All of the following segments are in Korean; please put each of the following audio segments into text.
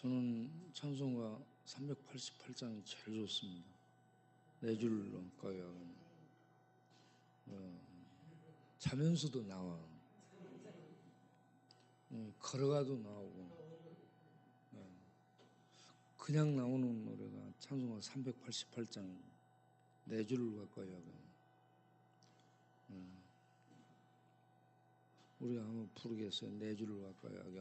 저는 찬송가 388장이 제일 좋습니다. 네 줄로 가요. 자면서도 나와. 걸어가도 나오고. 그냥 나오는 노래가 찬송가 388장 네 줄로 가까이 하고. 우리가 한번 부르겠어요. 네 줄로 가까이 하게.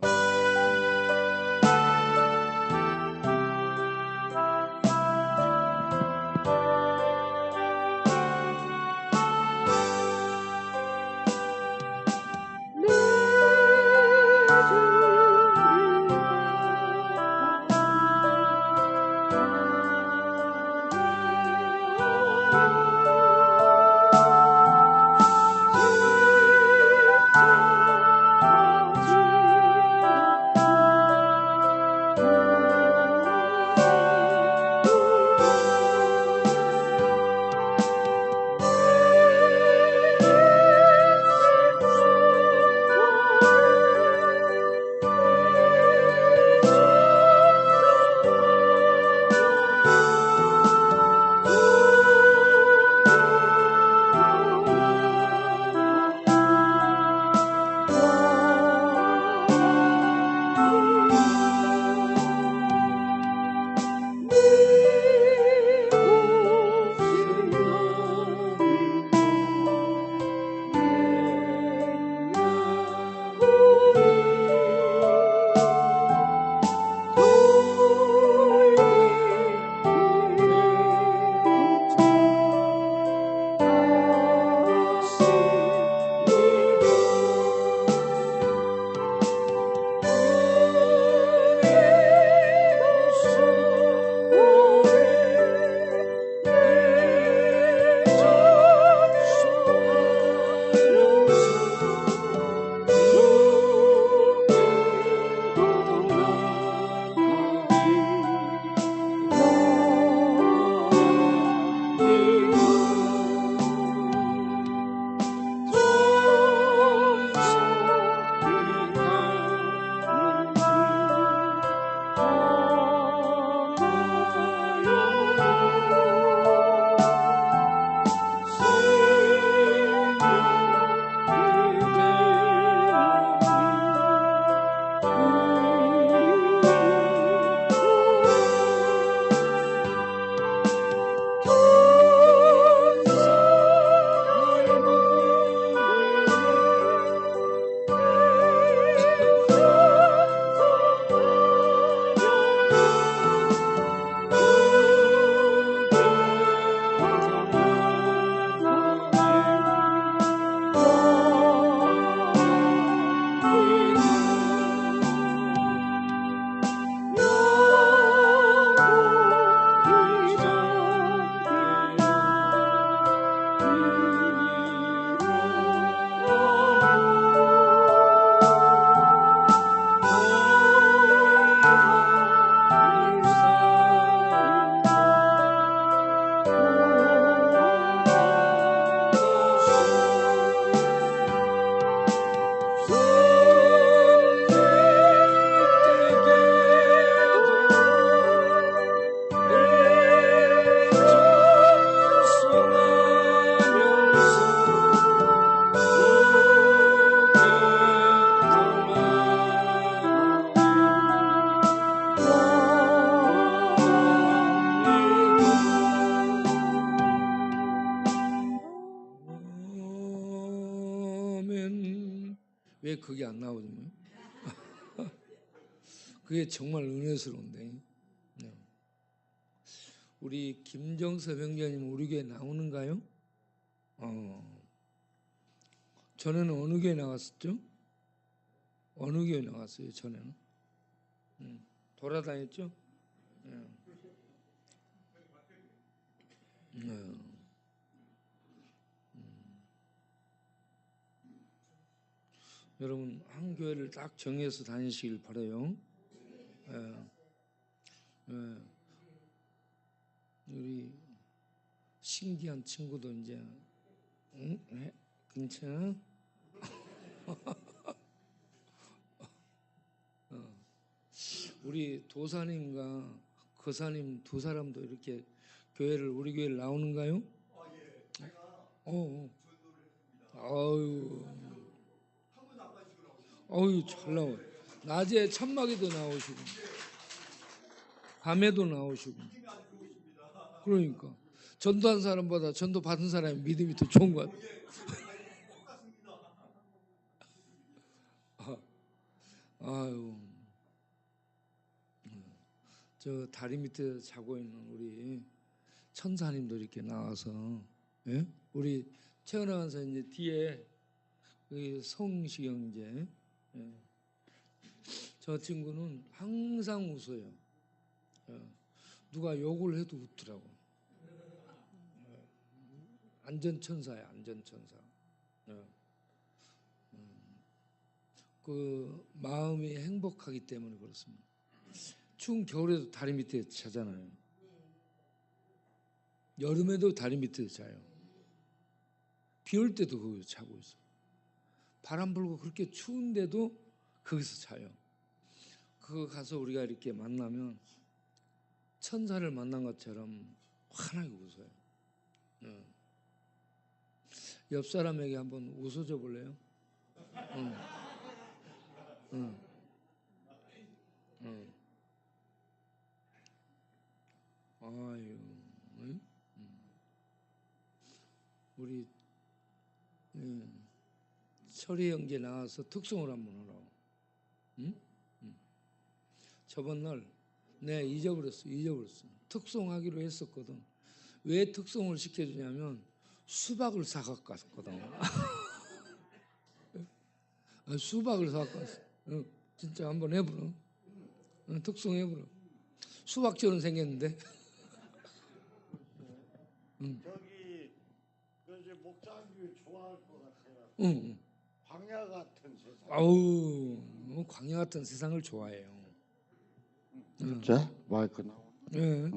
왜 그게 안 나오죠? 그게 정말 은혜스러운데. 우리 김정섭 형제님 우리 교회 나오는가요? 전에는 어느 교회 나갔었죠? 어느 교회 나갔어요? 전에는 돌아다녔죠? 여러분 한 교회를 딱 정해서 다니시길 바라요. 우리 신기한 친구도 이제 괜찮아? 우리 도사님과 거사님 두 사람도 이렇게 우리 교회를 나오는가요? 예. 제가 어. 전도를 했습니다. 아유. 한번 안 빠지고 나오셨어요. 어유 잘 나와요. 낮에 천막에도 나오시고 밤에도 나오시고. 힘이 아주 좋으십니다. 그러니까 전도한 사람보다 전도 받은 사람의 믿음이 더 좋은 것 같아요. 예, 똑같습니다. 아유. 저 다리 밑에 자고 있는 우리 천사님도 이렇게 나와서, 예? 우리 최은하 간사 이제 뒤에 성시경 이제, 예. 저 친구는 항상 웃어요. 누가 욕을 해도 웃더라고. 안전천사야, 안전천사. 그 마음이 행복하기 때문에 그렇습니다. 추운 겨울에도 다리 밑에 자잖아요. 여름에도 다리 밑에 자요. 비 올 때도 거기서 자고 있어. 바람 불고 그렇게 추운데도 거기서 자요. 그거 가서 우리가 이렇게 만나면 천사를 만난 것처럼 환하게 웃어요. 옆 사람에게 한번 웃어줘 볼래요? 아유, 응? 우리 철이 형제 나와서 특송을 한번 하라고. 응? 저번 날 잊어버렸어. 특송하기로 했었거든. 왜 특송을 시켜주냐면 수박을 사갖고 갔거든. 수박을 사갖고 갔어. 진짜 한번 해보라. 특송해보라. 수박처럼 생겼는데. 저기 이제 목사님이 좋아할 것 같아요. 응. 광야 같은 세상. 아우, 광야 같은 세상을 좋아해요. 진짜? 마이크 나오나? 예.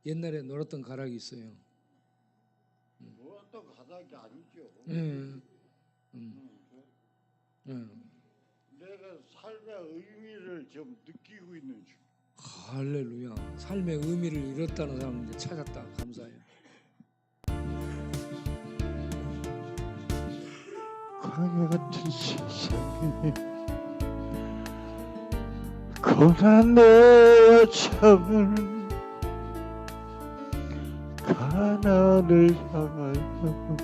옛날에 놀았던 가락이 있어요. 놀았던 가닥이 아니죠. 예. 내가 삶의 의미를 좀 느끼고 있는 중. 할렐루야. 삶의 의미를 잃었다는 사람 이제 찾았다. 감사해요. 광야 같은 세상에 고난의 참을 가나안을 향하여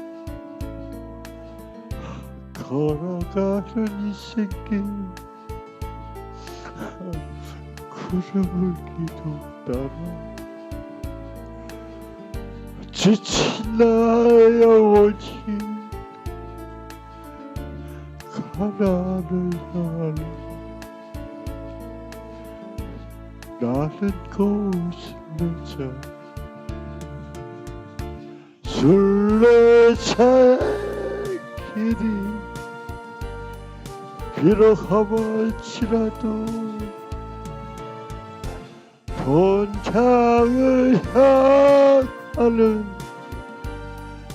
걸어가는 이 새끼 구름을 기도 따라 지친 나의 오직 가나안을 향하여 나는 꽃을 맺어 순례자의 길이 비록 험할지라도 본향을 향하는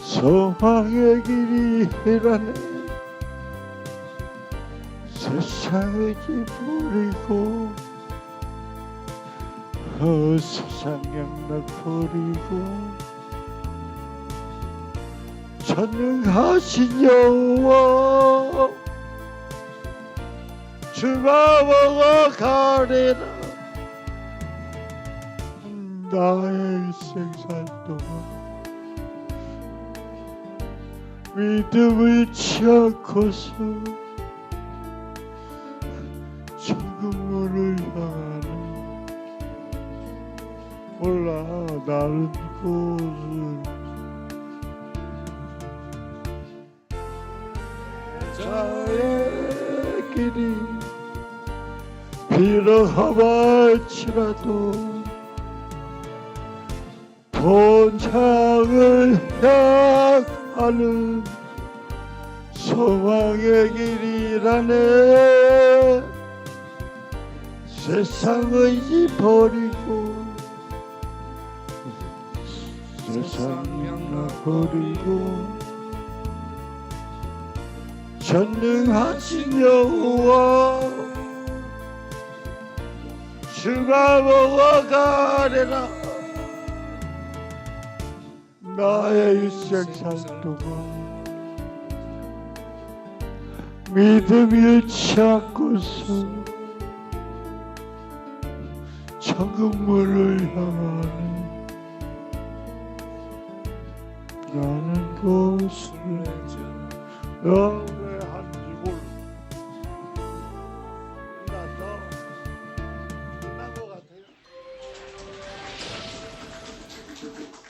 소망의 길이라네. 세상을 버리고 세상 양락 버리고 전능하신 여호와 주마보고 가리라. 나의 생살 동안 믿음을 취하고서 천국문을 향하는 몰라 다른 곳을 자의 길이 비록 험할지라도 본향을 향하는 소망의 길이라네. 세상을 버리고 세상 양락 버리고 전능하신 여호와 예수가 보고 가래라. 나의 일생 살 동안 믿음 잃지 않고서 천국문을 향하는 나는 곳을 왜 한지 몰라. 끝난 것 같아요.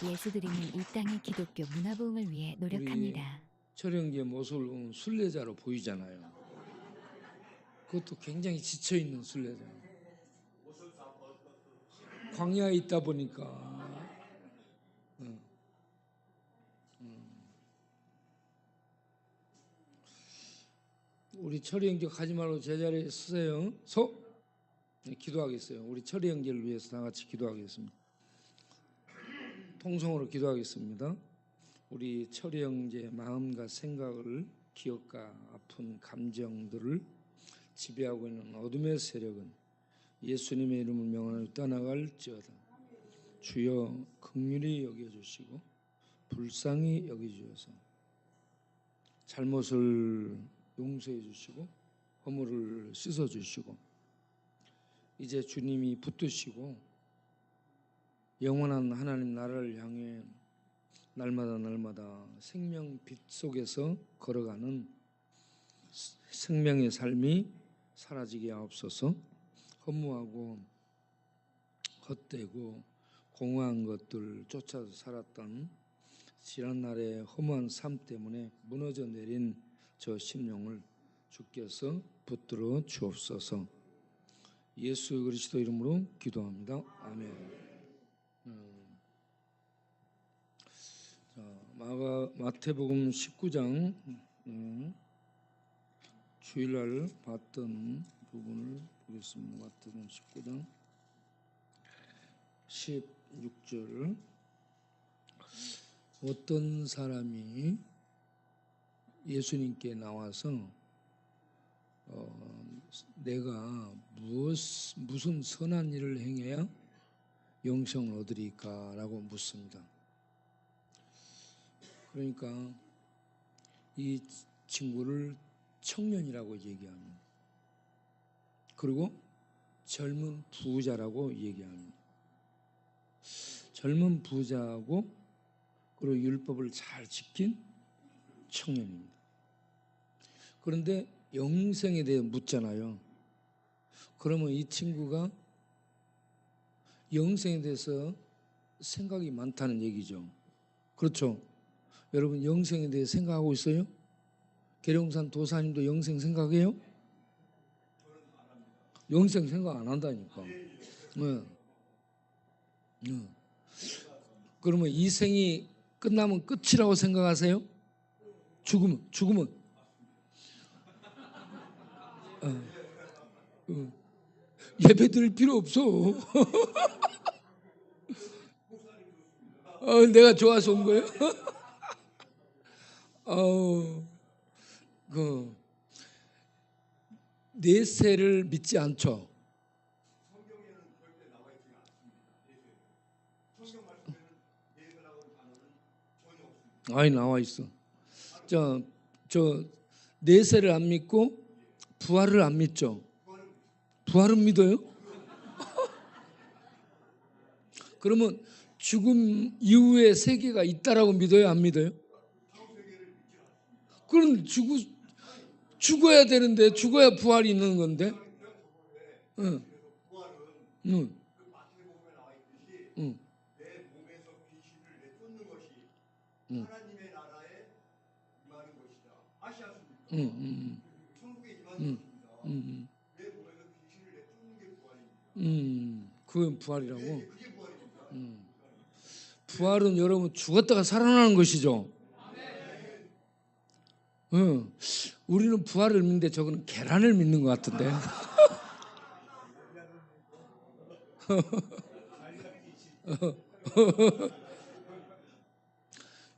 예수드림은 이 땅의 기독교 문화부흥을 위해 노력합니다. 철영기의 모습을 보면 순례자로 보이잖아요. 그것도 굉장히 지쳐있는 순례자. 광야에 있다 보니까 우리 철이 형제 가지 말고 제자리에 서세요. 네, 기도하겠어요. 우리 철이 형제를 위해서 다 같이 기도하겠습니다. 통성으로 기도하겠습니다. 우리 철이 형제의 마음과 생각을, 기억과 아픈 감정들을 지배하고 있는 어둠의 세력은 예수님의 이름을 명하여 떠나갈지어다. 주여 긍휼히 여겨주시고 불쌍히 여겨주셔서 잘못을 용서해 주시고 허물을 씻어 주시고 이제 주님이 붙드시고 영원한 하나님 나라를 향해 날마다 생명 빛 속에서 걸어가는 생명의 삶이 사라지게 하옵소서. 허무하고 헛되고 공허한 것들 쫓아서 살았던 지난날의 허무한 삶 때문에 무너져 내린 저 심령을 주께서 붙들어 주옵소서. 예수 그리스도 이름으로 기도합니다. 아멘. 마태복음 19장 주일날 봤던 부분을 보겠습니다. 마태복음 19장 16절. 어떤 사람이 예수님께 나와서 내가 무슨 선한 일을 행해야 영생을 얻으리까? 라고 묻습니다. 그러니까 이 친구를 청년이라고 얘기합니다. 그리고 젊은 부자라고 얘기합니다. 젊은 부자하고 그리고 율법을 잘 지킨 청년입니다. 그런데 영생에 대해 묻잖아요. 그러면 이 친구가 영생에 대해서 생각이 많다는 얘기죠. 그렇죠? 여러분 영생에 대해 생각하고 있어요? 계룡산 도사님도 영생 생각해요? 영생 생각 안 한다니까. 네. 그러면 이 생이 끝나면 끝이라고 생각하세요? 죽으면 예배 드릴 필요 없어. 내가 좋아서 온 거예요? 내세를 믿지 않죠. 아니 나와 있어. 저 내세를 안 믿고 부활을 안 믿죠. 부활은 믿어요? 그러면 죽음 이후에 세계가 있다라고 믿어요? 안 믿어요? 그럼 죽어야 되는데 죽어야 부활이 있는 건데. 응. 응. 응. 내 몸에서 귀신을 내쫓는 것이 하나님의 나라에 임하는 것이다. 아시았습니까? 천국에 임하는 것입니다. 내 몸에서 귀신을 내쫓는 게 부활입니다. 그건 부활이라고? 네, 그게 부활입니다. 부활은 여러분 죽었다가 살아나는 것이죠. 우리는 부활을 믿는데 저거는 계란을 믿는 것 같은데.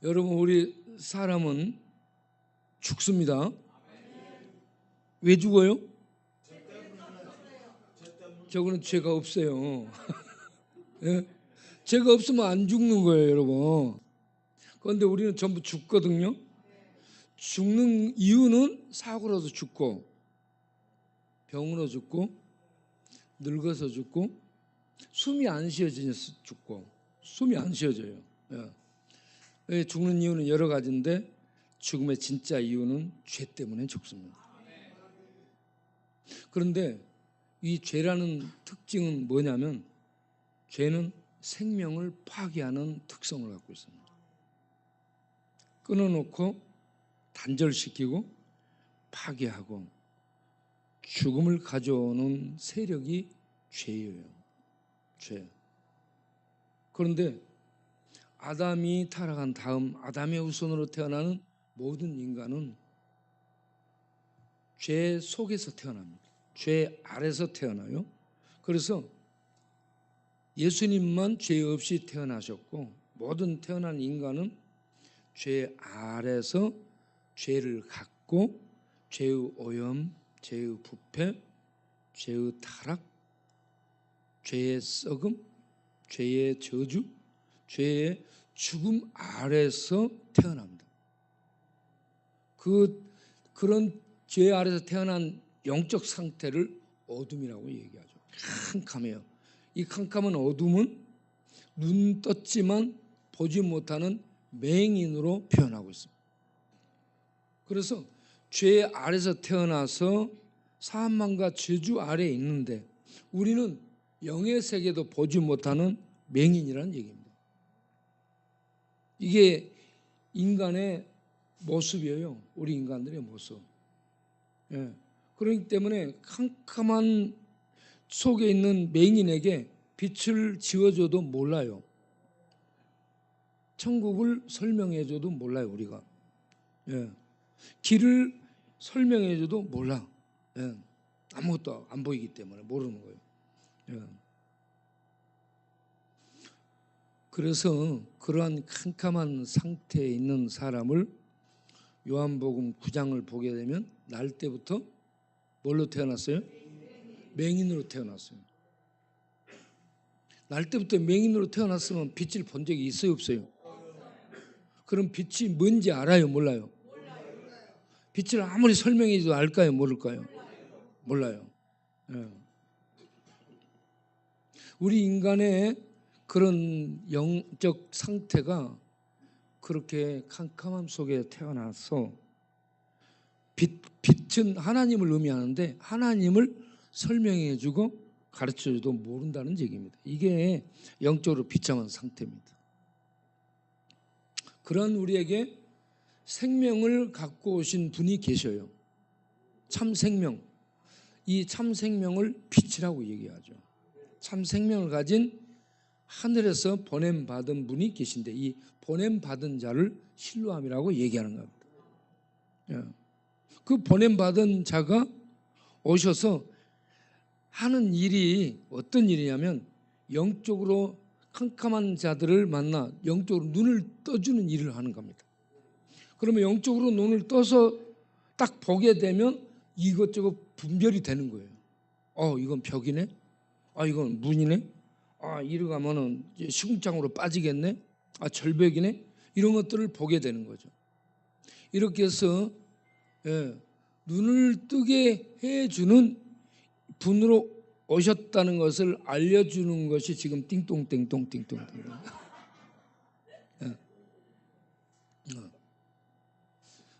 여러분 우리 사람은 죽습니다. 왜 죽어요? 저거는 죄가 없어요. 예? 죄가 없으면 안 죽는 거예요, 여러분. 그런데 우리는 전부 죽거든요. 죽는 이유는 사고라도 죽고, 병으로 죽고, 늙어서 죽고, 숨이 안 쉬어져서 죽고, 숨이 안 쉬어져요. 예. 죽는 이유는 여러 가지인데 죽음의 진짜 이유는 죄 때문에 죽습니다. 그런데 이 죄라는 특징은 뭐냐면 죄는 생명을 파괴하는 특성을 갖고 있습니다. 끊어놓고 단절시키고 파괴하고 죽음을 가져오는 세력이 죄예요. 죄. 그런데 아담이 타락한 다음 아담의 후손으로 태어나는 모든 인간은 죄 속에서 태어납니다. 죄 아래서 태어나요. 그래서 예수님만 죄 없이 태어나셨고 모든 태어난 인간은 죄 아래서 죄를 갖고 죄의 오염, 죄의 부패, 죄의 타락, 죄의 썩음, 죄의 저주, 죄의 죽음 아래서 태어납니다. 그런 죄 아래서 태어난 영적 상태를 어둠이라고 얘기하죠. 캄캄해요. 이 캄캄한 어둠은 눈 떴지만 보지 못하는 맹인으로 표현하고 있습니다. 그래서 죄 아래서 태어나서 사망과 저주 아래에 있는데 우리는 영의 세계도 보지 못하는 맹인이라는 얘기입니다. 이게 인간의 모습이에요. 우리 인간들의 모습. 예. 그렇기 때문에 캄캄한 속에 있는 맹인에게 빛을 지어줘도 몰라요. 천국을 설명해줘도 몰라요. 우리가. 예. 길을 설명해줘도 몰라. 예. 아무것도 안 보이기 때문에 모르는 거예요. 예. 그래서 그러한 캄캄한 상태에 있는 사람을 요한복음 9장을 보게 되면 날 때부터 뭘로 태어났어요? 맹인으로 태어났어요. 날 때부터 맹인으로 태어났으면 빛을 본 적이 있어요, 없어요? 그럼 빛이 뭔지 알아요, 몰라요? 빛을 아무리 설명해도 알까요, 모를까요? 몰라요. 예. 우리 인간의 그런 영적 상태가 그렇게 캄캄함 속에 태어나서 빛은 하나님을 의미하는데 하나님을 설명해주고 가르쳐줘도 모른다는 얘기입니다. 이게 영적으로 비참한 상태입니다. 그런 우리에게 생명을 갖고 오신 분이 계셔요. 참 생명. 이 참 생명을 빛이라고 얘기하죠. 참 생명을 가진 하늘에서 보냄받은 분이 계신데 이 보냄받은 자를 실로암이라고 얘기하는 겁니다. 예. 그 보냄받은 자가 오셔서 하는 일이 어떤 일이냐면 영적으로 캄캄한 자들을 만나 영적으로 눈을 떠주는 일을 하는 겁니다. 그러면 영적으로 눈을 떠서 딱 보게 되면 이것저것 분별이 되는 거예요. 이건 벽이네. 이건 문이네. 이리 가면은 시궁창으로 빠지겠네. 절벽이네. 이런 것들을 보게 되는 거죠. 이렇게 해서 눈을 뜨게 해주는 분으로 오셨다는 것을 알려주는 것이 지금 띵동띵동.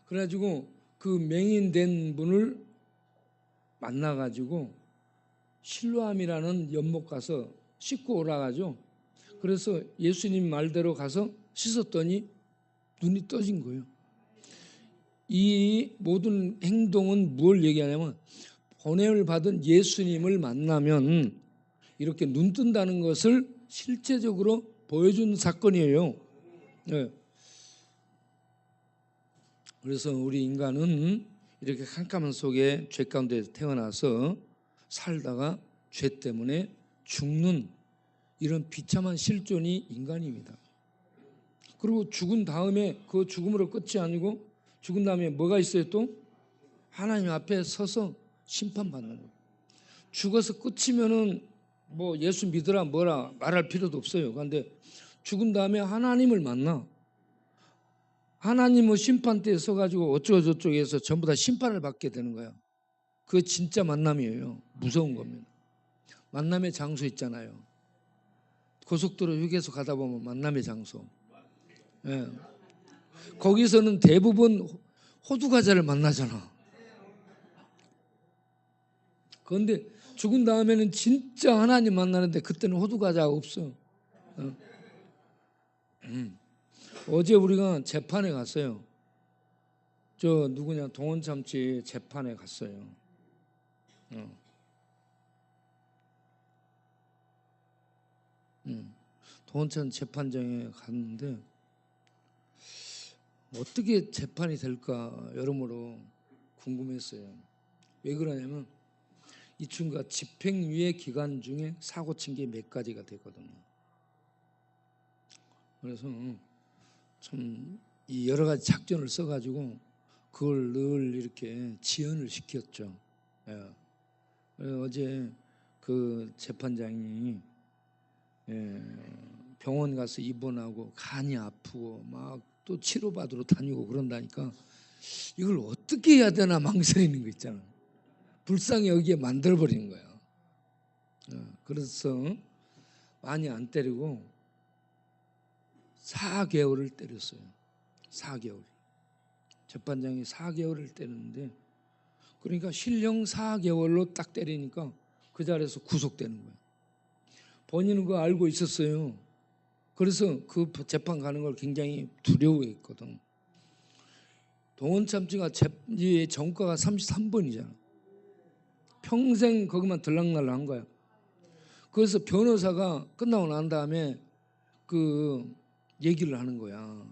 그래가지고 그 맹인된 분을 만나가지고 실로암이라는 연못 가서 씻고 오라가죠. 그래서 예수님 말대로 가서 씻었더니 눈이 떠진 거예요. 이 모든 행동은 뭘 얘기하냐면 보냄을 받은 예수님을 만나면 이렇게 눈 뜬다는 것을 실제적으로 보여준 사건이에요. 네. 그래서 우리 인간은 이렇게 캄캄한 속에 죄 가운데 태어나서 살다가 죄 때문에 죽는 이런 비참한 실존이 인간입니다. 그리고 죽은 다음에 그 죽음으로 끝이 아니고 죽은 다음에 뭐가 있어요 또? 하나님 앞에 서서 심판받는 거예요. 죽어서 끝이면은 뭐 예수 믿으라 뭐라 말할 필요도 없어요. 그런데 죽은 다음에 하나님을 만나. 하나님은 심판대에 서가지고 어쩌고저쩌고 해서 전부 다 심판을 받게 되는 거예요. 그게 진짜 만남이에요. 무서운 겁니다. 만남의 장소 있잖아요. 고속도로 휴게소 가다 보면 만남의 장소. 예. 거기서는 대부분 호두과자를 만나잖아. 그런데 죽은 다음에는 진짜 하나님 만나는데 그때는 호두과자가 없어. 어제 우리가 재판에 갔어요. 저 누구냐 동원참치 재판에 갔어요. 동원참 재판장에 갔는데 어떻게 재판이 될까 여러모로 궁금했어요. 왜 그러냐면 이 친구가 집행유예 기간 중에 사고 친 게 몇 가지가 되거든요. 그래서 참 이 여러 가지 작전을 써가지고 그걸 늘 이렇게 지연을 시켰죠. 예. 어제 그 재판장이 병원 가서 입원하고 간이 아프고 막 또 치료받으러 다니고 그런다니까 이걸 어떻게 해야 되나 망설이는 거 있잖아. 불쌍히 여기에 만들어버리는 거야. 그래서 많이 안 때리고 4개월을 때렸어요. 4개월. 재판장이 4개월을 때렸는데 그러니까 실형 4개월로 딱 때리니까 그 자리에서 구속되는 거예요. 본인은 그거 알고 있었어요. 그래서 그 재판 가는 걸 굉장히 두려워했거든. 동원참치가 정가가 33번이잖아. 평생 거기만 들락날락 한 거야. 그래서 변호사가 끝나고 난 다음에 그 얘기를 하는 거야.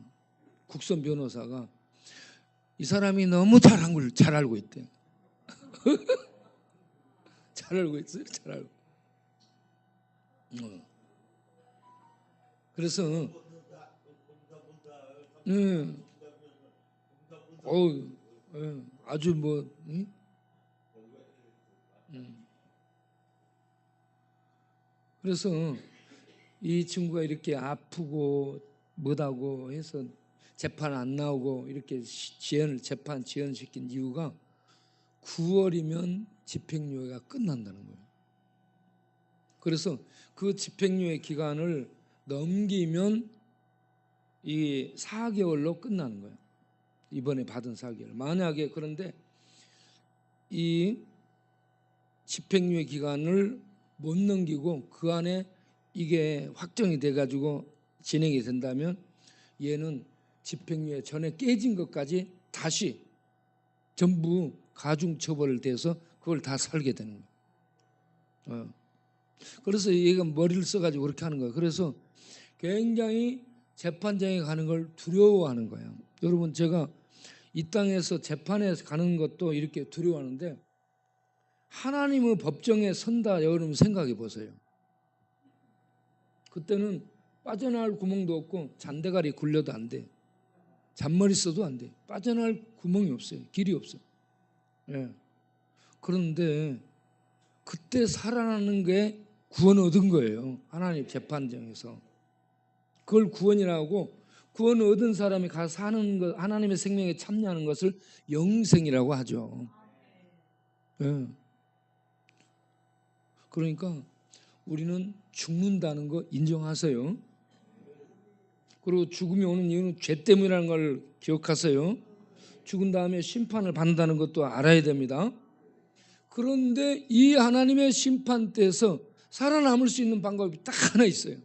국선 변호사가 이 사람이 너무 잘한 걸 잘 알고 있대. 잘 알고 있어요. 잘 알고. 그래서 아주 뭐 그래서 이 친구가 이렇게 아프고 못하고 해서 재판 안 나오고 이렇게 재판 지연시킨 이유가 9월이면 집행유예가 끝난다는 거예요. 그래서 그 집행유예 기간을 넘기면 이 4개월로 끝나는 거예요. 이번에 받은 4개월. 만약에 그런데 이 집행유예 기간을 못 넘기고 그 안에 이게 확정이 돼가지고 진행이 된다면 얘는 집행유예 전에 깨진 것까지 다시 전부 가중처벌을 돼서 그걸 다 살게 되는 거예요. 그래서 얘가 머리를 써가지고 그렇게 하는 거예요. 그래서 굉장히 재판장에 가는 걸 두려워하는 거예요. 여러분 제가 이 땅에서 재판에 가는 것도 이렇게 두려워하는데 하나님의 법정에 선다 여러분 생각해 보세요. 그때는 빠져나갈 구멍도 없고 잔대가리 굴려도 안 돼. 잔머리 써도 안 돼. 빠져나갈 구멍이 없어요. 길이 없어요. 예. 그런데 그때 살아나는 게 구원 얻은 거예요. 하나님 재판정에서. 그걸 구원이라고 구원 얻은 사람이 가서 사는 것, 하나님의 생명에 참여하는 것을 영생이라고 하죠. 예. 그러니까 우리는 죽는다는 거 인정하세요. 그리고 죽음이 오는 이유는 죄 때문이라는 걸 기억하세요. 죽은 다음에 심판을 받는다는 것도 알아야 됩니다. 그런데 이 하나님의 심판대에서 살아남을 수 있는 방법이 딱 하나 있어요.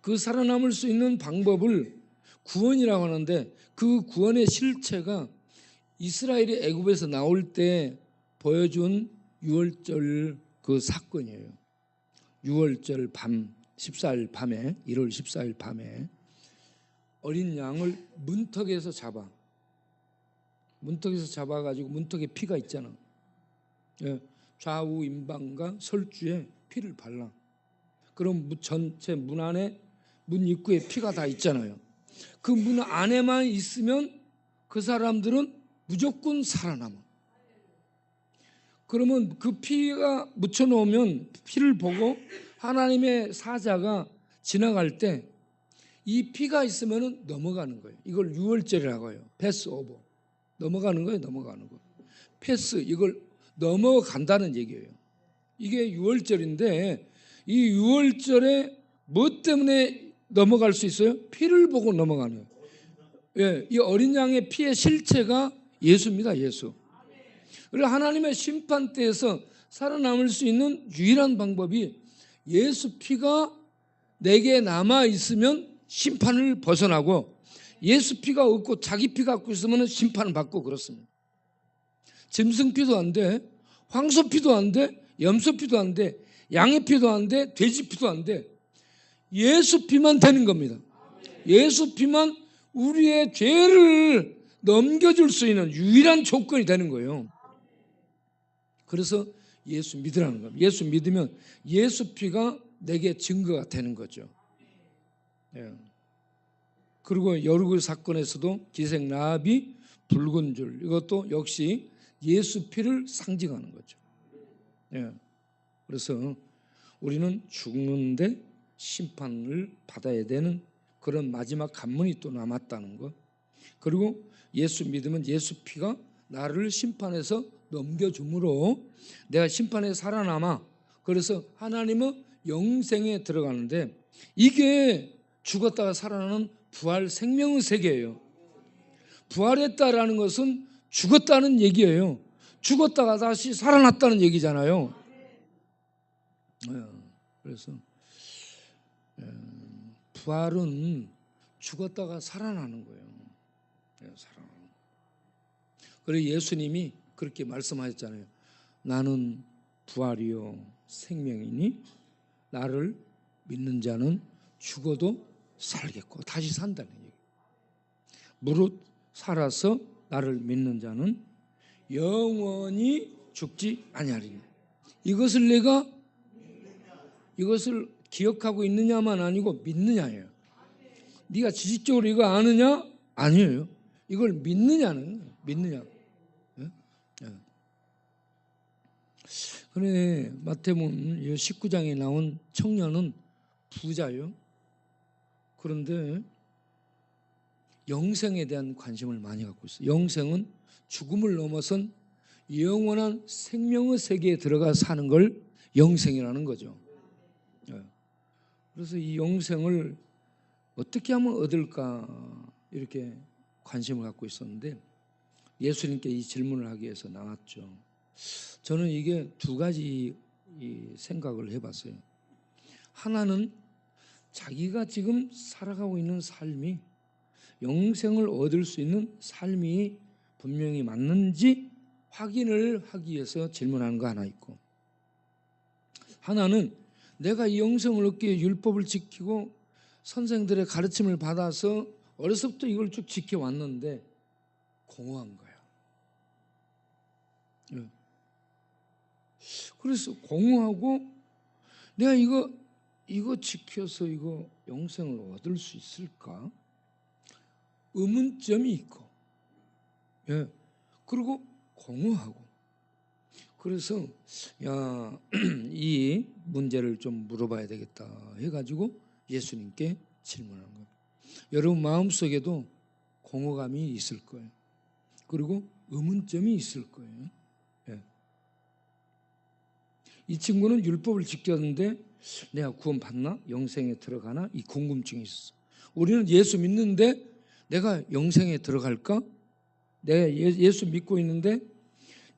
그 살아남을 수 있는 방법을 구원이라고 하는데 그 구원의 실체가 이스라엘이 애굽에서 나올 때 보여준 유월절 그 사건이에요. 유월절 밤 14일 밤에 1월 14일 밤에 어린 양을 문턱에서 잡아가지고 문턱에 피가 있잖아. 좌우 임방과 설주에 피를 발라. 그럼 전체 문 안에 문 입구에 피가 다 있잖아요. 그 문 안에만 있으면 그 사람들은 무조건 살아남아. 그러면 그 피가 묻혀놓으면 피를 보고 하나님의 사자가 지나갈 때 이 피가 있으면 넘어가는 거예요. 이걸 유월절이라고 해요. 패스 오버. 넘어가는 거예요. 넘어가는 거. 패스, 이걸 넘어간다는 얘기예요. 이게 유월절인데 이 유월절에 뭐 때문에 넘어갈 수 있어요? 피를 보고 넘어가는 거예요. 예, 이 어린 양의 피의 실체가 예수입니다. 예수. 그리고 하나님의 심판대에서 살아남을 수 있는 유일한 방법이 예수 피가 내게 남아 있으면 심판을 벗어나고, 예수 피가 없고 자기 피 갖고 있으면 심판을 받고 그렇습니다. 짐승 피도 안 돼, 황소 피도 안 돼, 염소 피도 안 돼, 양의 피도 안 돼, 돼지 피도 안 돼. 예수 피만 되는 겁니다. 예수 피만 우리의 죄를 넘겨줄 수 있는 유일한 조건이 되는 거예요. 그래서 예수 믿으라는 겁니다. 예수 믿으면 예수 피가 내게 증거가 되는 거죠. 예. 그리고 여르고 사건에서도 기생 라합이 붉은 줄, 이것도 역시 예수 피를 상징하는 거죠. 예. 그래서 우리는 죽는데 심판을 받아야 되는 그런 마지막 관문이 또 남았다는 것. 그리고 예수 믿으면 예수 피가 나를 심판에서 넘겨줌으로 내가 심판에 살아남아. 그래서 하나님은 영생에 들어가는데, 이게 죽었다가 살아나는 부활 생명의 세계예요. 부활했다라는 것은 죽었다는 얘기예요. 죽었다가 다시 살아났다는 얘기잖아요. 그래서 부활은 죽었다가 살아나는 거예요. 살아나는 거예요. 그리고 예수님이 그렇게 말씀하셨잖아요. 나는 부활이요 생명이니 나를 믿는 자는 죽어도 살겠고 다시 산다는 얘기예요. 무릇 살아서 나를 믿는 자는 영원히 죽지 아니하리니. 이것을 내가 이것을 기억하고 있느냐만 아니고 믿느냐예요. 네가 지식적으로 이거 아느냐? 아니에요. 이걸 믿느냐는 거예요. 믿느냐. 예? 예. 그런데 마태복음 19장에 나온 청년은 부자예요. 그런데 영생에 대한 관심을 많이 갖고 있어요. 영생은 죽음을 넘어선 영원한 생명의 세계에 들어가 사는 걸 영생이라는 거죠. 그래서 이 영생을 어떻게 하면 얻을까 이렇게 관심을 갖고 있었는데 예수님께 이 질문을 하기 위해서 나왔죠. 저는 이게 두 가지 생각을 해봤어요. 하나는 자기가 지금 살아가고 있는 삶이 영생을 얻을 수 있는 삶이 분명히 맞는지 확인을 하기 위해서 질문하는 거 하나 있고, 하나는 내가 이 영생을 얻기 위해 율법을 지키고 선생들의 가르침을 받아서 어려서부터 이걸 쭉 지켜왔는데 공허한 거야. 그래서 공허하고 내가 이거 지켜서 이거 영생을 얻을 수 있을까? 의문점이 있고, 그리고 공허하고. 그래서 이 문제를 좀 물어봐야 되겠다 해가지고 예수님께 질문한 거예요. 여러분 마음속에도 공허감이 있을 거예요. 그리고 의문점이 있을 거예요. 이 친구는 율법을 지켰는데 내가 구원 받나? 영생에 들어가나? 이 궁금증이 있었어. 우리는 예수 믿는데 내가 영생에 들어갈까? 내가 예수 믿고 있는데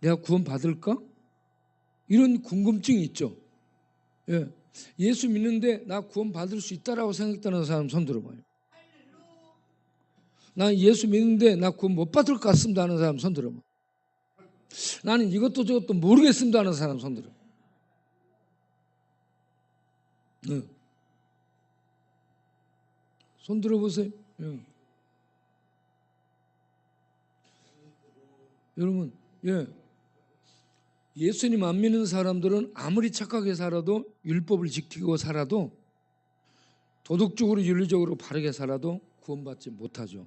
내가 구원 받을까? 이런 궁금증이 있죠. 예수 믿는데 나 구원 받을 수 있다라고 생각하는 사람 손 들어봐요. 나 예수 믿는데 나 구원 못 받을 것 같습니다 하는 사람 손 들어봐. 나는 이것도 저것도 모르겠습니다 하는 사람 손 들어. 손 들어보세요. 여러분, 예수님 안 믿는 사람들은 아무리 착하게 살아도, 율법을 지키고 살아도, 도덕적으로 윤리적으로 바르게 살아도 구원받지 못하죠.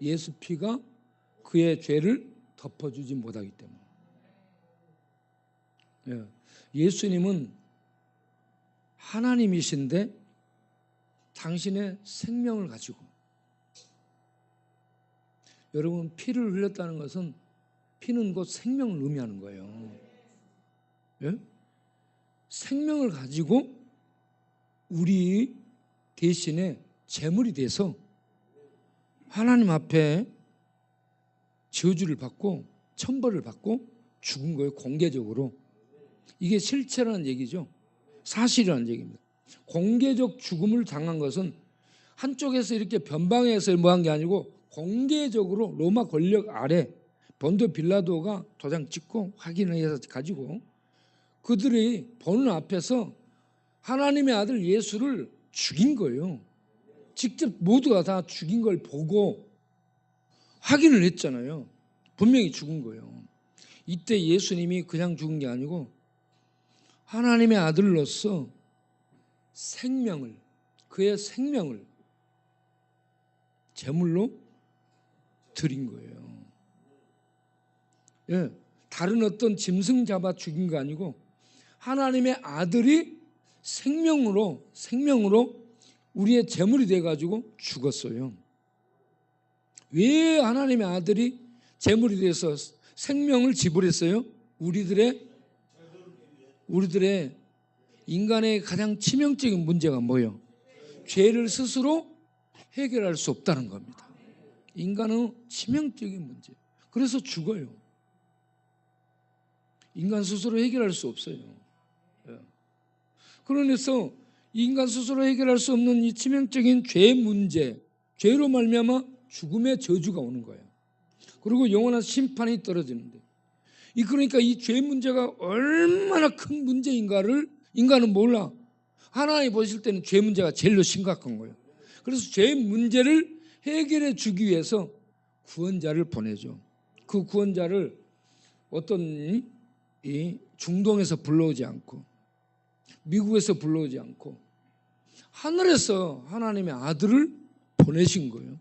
예수 피가 그의 죄를 덮어주지 못하기 때문에. 예. 예수님은 하나님이신데 당신의 생명을 가지고, 여러분 피를 흘렸다는 것은 피는 곧 생명을 의미하는 거예요. 예? 생명을 가지고 우리 대신에 제물이 돼서 하나님 앞에 저주를 받고 천벌을 받고 죽은 거예요. 공개적으로. 이게 실체라는 얘기죠. 사실이라는 얘기입니다. 공개적 죽음을 당한 것은 한쪽에서 이렇게 변방에서 뭐 한 게 아니고 공개적으로 로마 권력 아래 본도 빌라도가 도장 찍고 확인해서 가지고 그들이 보는 앞에서 하나님의 아들 예수를 죽인 거예요. 직접 모두가 다 죽인 걸 보고 확인을 했잖아요. 분명히 죽은 거예요. 이때 예수님이 그냥 죽은 게 아니고 하나님의 아들로서 생명을, 그의 생명을 제물로 드린 거예요. 예, 다른 어떤 짐승 잡아 죽인 거 아니고 하나님의 아들이 생명으로 우리의 제물이 돼가지고 죽었어요. 왜 하나님의 아들이 제물이 돼서 생명을 지불했어요? 우리들의 인간의 가장 치명적인 문제가 뭐예요? 죄를 스스로 해결할 수 없다는 겁니다. 인간은 치명적인 문제. 그래서 죽어요. 인간 스스로 해결할 수 없어요. 그러면서 인간 스스로 해결할 수 없는 이 치명적인 죄 문제, 죄로 말미암아 죽음의 저주가 오는 거예요. 그리고 영원한 심판이 떨어지는데, 그러니까 이 죄 문제가 얼마나 큰 문제인가를 인간은 몰라. 하나님 보실 때는 죄 문제가 제일로 심각한 거예요. 그래서 죄 문제를 해결해 주기 위해서 구원자를 보내죠. 그 구원자를 어떤 중동에서 불러오지 않고 미국에서 불러오지 않고 하늘에서 하나님의 아들을 보내신 거예요.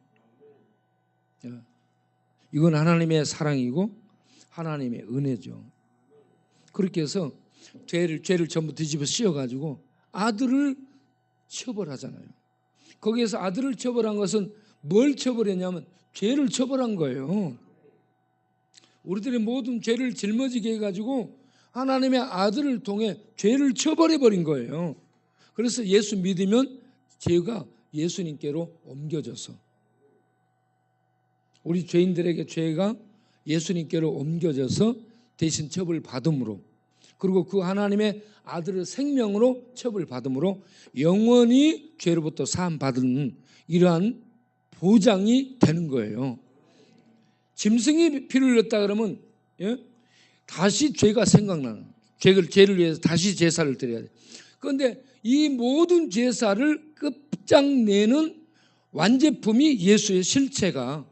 이건 하나님의 사랑이고 하나님의 은혜죠. 그렇게 해서 죄를 전부 뒤집어 씌워가지고 아들을 처벌하잖아요. 거기에서 아들을 처벌한 것은 뭘 처벌했냐면 죄를 처벌한 거예요. 우리들의 모든 죄를 짊어지게 해가지고 하나님의 아들을 통해 죄를 처벌해버린 거예요. 그래서 예수 믿으면 죄가 예수님께로 옮겨져서 우리 죄인들에게 죄가 예수님께로 옮겨져서 대신 처벌받음으로, 그리고 그 하나님의 아들의 생명으로 처벌받음으로 영원히 죄로부터 사함받은 이러한 보장이 되는 거예요. 짐승이 피를 흘렸다 그러면 다시 죄가 생각나는, 죄를 위해서 다시 제사를 드려야 돼. 그런데 이 모든 제사를 끝장내는 완제품이 예수의 실체가,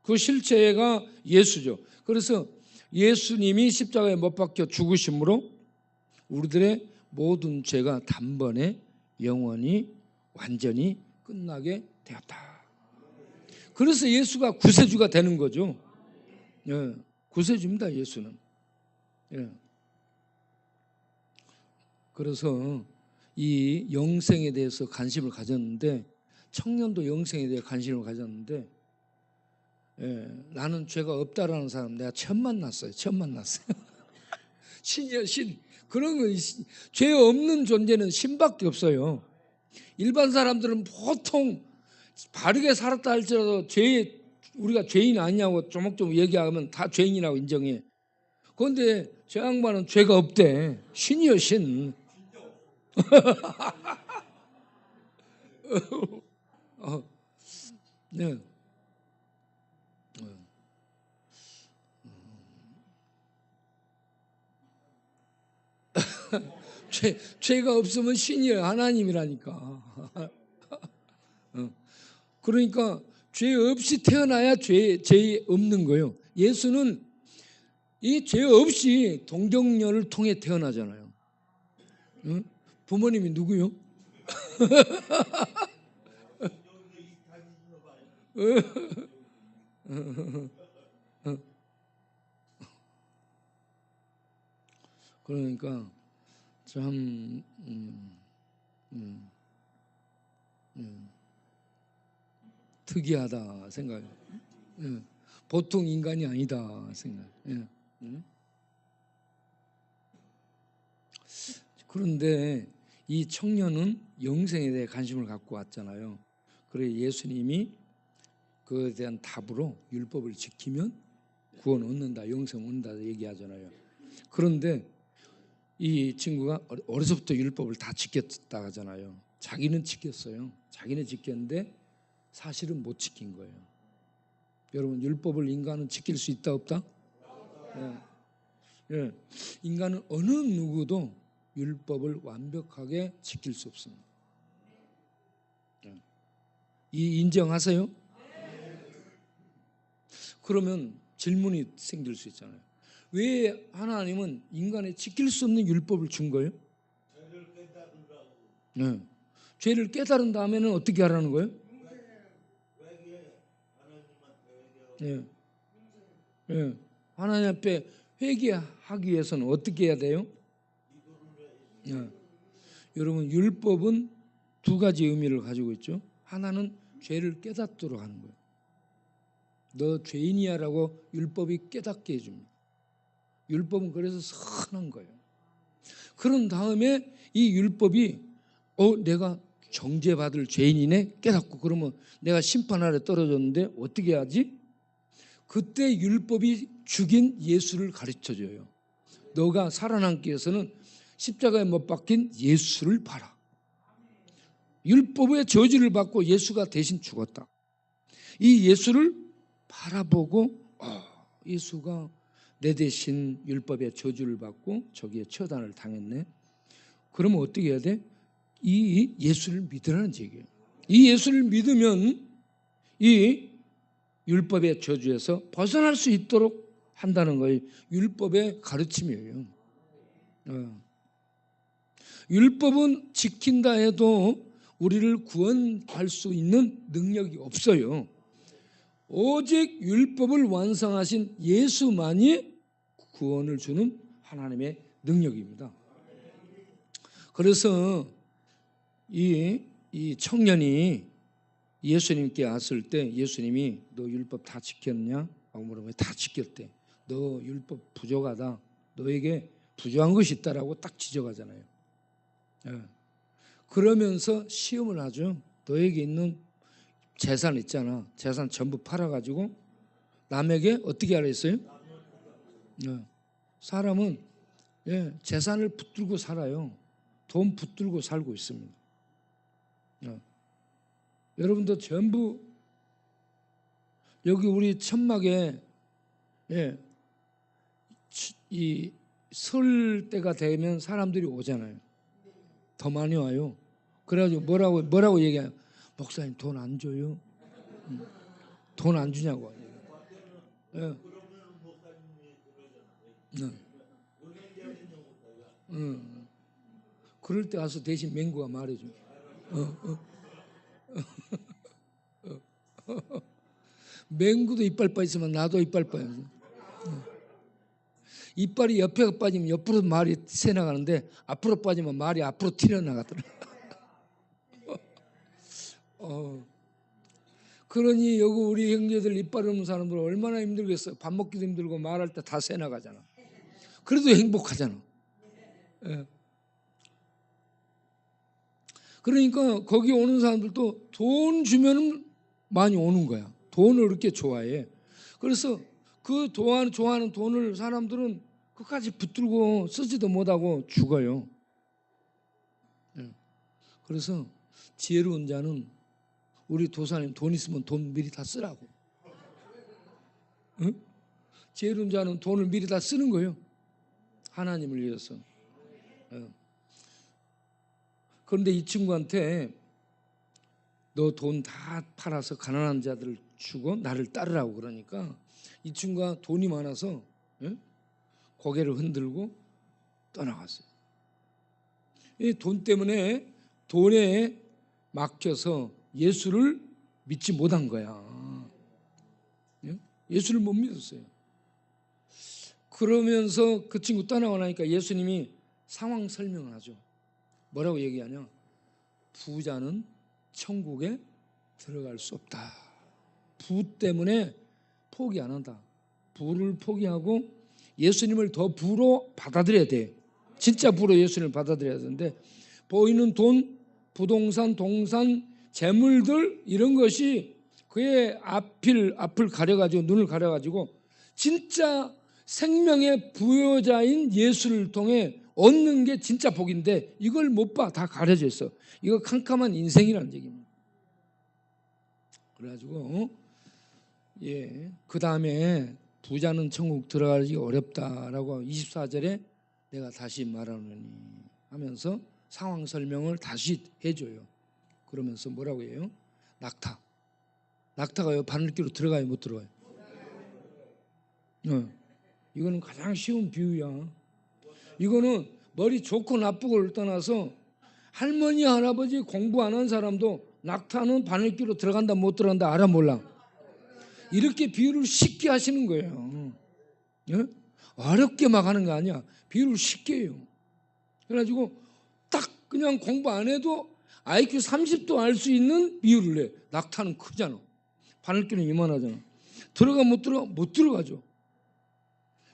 그 실체가 예수죠. 그래서 예수님이 십자가에 못 박혀 죽으심으로 우리들의 모든 죄가 단번에 영원히 완전히 끝나게 되었다. 그래서 예수가 구세주가 되는 거죠. 구세주입니다, 예수는. 그래서 이 영생에 대해서 관심을 가졌는데, 청년도 영생에 대해 관심을 가졌는데, 나는 죄가 없다라는 사람 내가 처음 만났어요. 신이야, 신. 그런 거, 죄 없는 존재는 신밖에 없어요. 일반 사람들은 보통 바르게 살았다 할지라도 우리가 죄인 아니냐고 조목조목 얘기하면 다 죄인이라고 인정해. 그런데 저 양반은 죄가 없대. 신이요, 신. 네. 죄가 없으면 신이에요. 하나님이라니까. 그러니까 죄 없이 태어나야 죄 없는 거예요. 예수는 이 죄 없이 동정녀를 통해 태어나잖아요. 부모님이 누구요? 그러니까 참 특이하다 생각. 예. 보통 인간이 아니다 생각. 예. 그런데 이 청년은 영생에 대해 관심을 갖고 왔잖아요. 그래 예수님이 그에 대한 답으로 율법을 지키면 구원 얻는다, 영생 얻는다 얘기하잖아요. 그런데 이 친구가 어려서부터 율법을 다 지켰다 하잖아요. 자기는 지켰어요. 자기는 지켰는데 사실은 못 지킨 거예요. 여러분 율법을 인간은 지킬 수 있다 없다? 예. 예. 인간은 어느 누구도 율법을 완벽하게 지킬 수 없습니다. 이 인정하세요? 그러면 질문이 생길 수 있잖아요. 왜 하나님은 인간의 지킬 수 없는 율법을 준 거예요? 네. 죄를 깨달은 다음에는 어떻게 하라는 거예요? 네. 네. 하나님 앞에 회개하기 위해서는 어떻게 해야 돼요? 네. 여러분 율법은 두 가지 의미를 가지고 있죠. 하나는 죄를 깨닫도록 하는 거예요. 너 죄인이야라고 율법이 깨닫게 해줍니다. 율법은 그래서 선한 거예요. 그런 다음에 이 율법이 내가 정죄받을 죄인이네 깨닫고 그러면 내가 심판 아래 떨어졌는데 어떻게 하지? 그때 율법이 죽인 예수를 가르쳐줘요. 너가 살아남기 위해서는 십자가에 못 박힌 예수를 봐라. 율법의 저주를 받고 예수가 대신 죽었다. 이 예수를 바라보고 예수가 내 대신 율법의 저주를 받고 저기에 처단을 당했네. 그러면 어떻게 해야 돼? 이 예수를 믿으라는 얘기예요. 이 예수를 믿으면 이 율법의 저주에서 벗어날 수 있도록 한다는 거예요. 율법의 가르침이에요. 율법은 지킨다 해도 우리를 구원할 수 있는 능력이 없어요. 오직 율법을 완성하신 예수만이 구원을 주는 하나님의 능력입니다. 그래서 이 청년이 예수님께 왔을 때 예수님이 너 율법 다 지켰냐? 하고 물으면 다 지켰대. 너 율법 부족하다. 너에게 부족한 것이 있다라고 딱 지적하잖아요. 그러면서 시험을 하죠. 너에게 있는 재산 있잖아. 재산 전부 팔아가지고 남에게 어떻게 하라 했어요? 사람은 재산을 붙들고 살아요. 돈 붙들고 살고 있습니다. 여러분도 전부 여기 우리 천막에 이 설 때가 되면 사람들이 오잖아요. 더 많이 와요. 그래가지고 뭐라고 얘기해요? 목사님 돈 안 줘요? 돈 안 주냐고. 그럴 때 와서 대신 맹구가 말해줘. 맹구도 이빨 빠지지만 나도 이빨 빠져. 이빨이 옆에 빠지면 옆으로 말이 새 나가는데 앞으로 빠지면 말이 앞으로 튀어나가더라. 그러니 여기 우리 형제들 이빨 없는 사람들 얼마나 힘들겠어요. 밥 먹기도 힘들고 말할 때 다 새 나가잖아. 그래도 행복하잖아. 그러니까 거기 오는 사람들도 돈 주면 많이 오는 거야. 돈을 그렇게 좋아해. 그래서 그 좋아하는 돈을 사람들은 끝까지 붙들고 쓰지도 못하고 죽어요. 그래서 지혜로운 자는 우리 도사님 돈 있으면 돈 미리 다 쓰라고. 응? 지혜로운 자는 돈을 미리 다 쓰는 거예요. 하나님을 위해서. 그런데 이 친구한테 너 돈 다 팔아서 가난한 자들을 주고 나를 따르라고 그러니까 이 친구가 돈이 많아서 고개를 흔들고 떠나갔어요. 이 돈 때문에 돈에 막혀서 예수를 믿지 못한 거야. 예수를 못 믿었어요. 그러면서 그 친구 떠나고 나니까 예수님이 상황 설명을 하죠. 뭐라고 얘기하냐? 부자는 천국에 들어갈 수 없다. 부 때문에 포기 안 한다. 부를 포기하고 예수님을 더 부로 받아들여야 돼. 진짜 부로 예수님을 받아들여야 되는데 보이는 돈, 부동산, 동산, 재물들 이런 것이 그의 앞을 가려가지고 눈을 가려가지고 진짜 생명의 부여자인 예수를 통해 얻는 게 진짜 복인데 이걸 못 봐. 다 가려져 있어. 이거 캄캄한 인생이라는 얘기입니다. 그래가지고 그 다음에 부자는 천국 들어가기 어렵다라고 24절에 내가 다시 말하노니 하면서 상황 설명을 다시 해줘요. 그러면서 뭐라고 해요? 낙타가요 바늘기로 들어가요 못 들어가요? 이거는 가장 쉬운 비유야. 이거는 머리 좋고 나쁘고를 떠나서 할머니 할아버지 공부 안 한 사람도 낙타는 바늘기로 들어간다 못 들어간다 알아 몰라. 이렇게 비유를 쉽게 하시는 거예요. 어렵게 막 하는 거 아니야. 비유를 쉽게 해요. 그래가지고 딱 그냥 공부 안 해도 IQ 30도 알 수 있는 비유를 해. 낙타는 크잖아. 바늘기는 이만하잖아. 들어가 못 들어가? 못 들어가죠.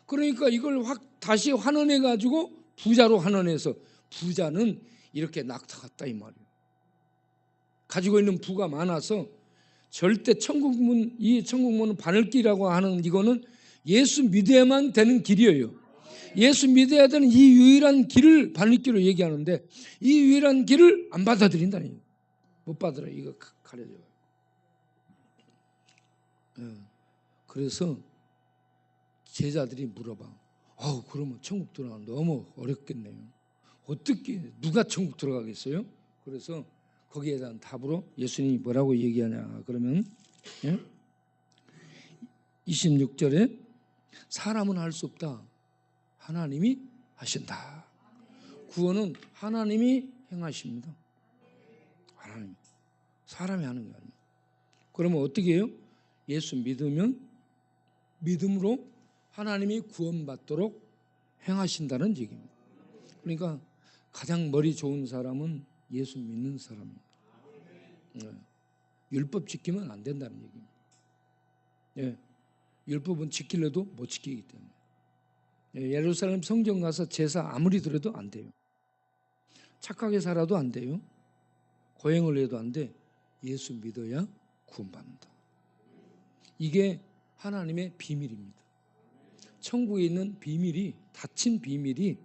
그러니까 이걸 다시 환원해 가지고 부자로 환원해서 부자는 이렇게 낙타 같다 이 말이에요. 가지고 있는 부가 많아서 절대 천국문, 이 천국문은 바늘길이라고 하는 이거는 예수 믿어야만 되는 길이에요. 예수 믿어야 되는 이 유일한 길을 바늘길로 얘기하는데 이 유일한 길을 안 받아들인다는 얘기예요. 못 받아들여. 이거 가려져요. 그래서 제자들이 물어봐. 그러면 천국 들어가면 너무 어렵겠네요. 어떻게 누가 천국 들어가겠어요? 그래서 거기에 대한 답으로 예수님이 뭐라고 얘기하냐 그러면 26절에 사람은 할 수 없다. 하나님이 하신다. 구원은 하나님이 행하십니다. 하나님. 사람이 하는 게 아니에요. 그러면 어떻게 해요? 예수 믿으면 믿음으로 하나님이 구원받도록 행하신다는 얘기입니다. 그러니까 가장 머리 좋은 사람은 예수 믿는 사람입니다. 율법 지키면 안 된다는 얘기입니다. 율법은 지키려도 못 지키기 때문에. 예루살렘 성전 가서 제사 아무리 드려도 안 돼요. 착하게 살아도 안 돼요. 고행을 해도 안 돼. 예수 믿어야 구원받는다. 이게 하나님의 비밀입니다. 천국에 있는 비밀이, 닫힌 비밀이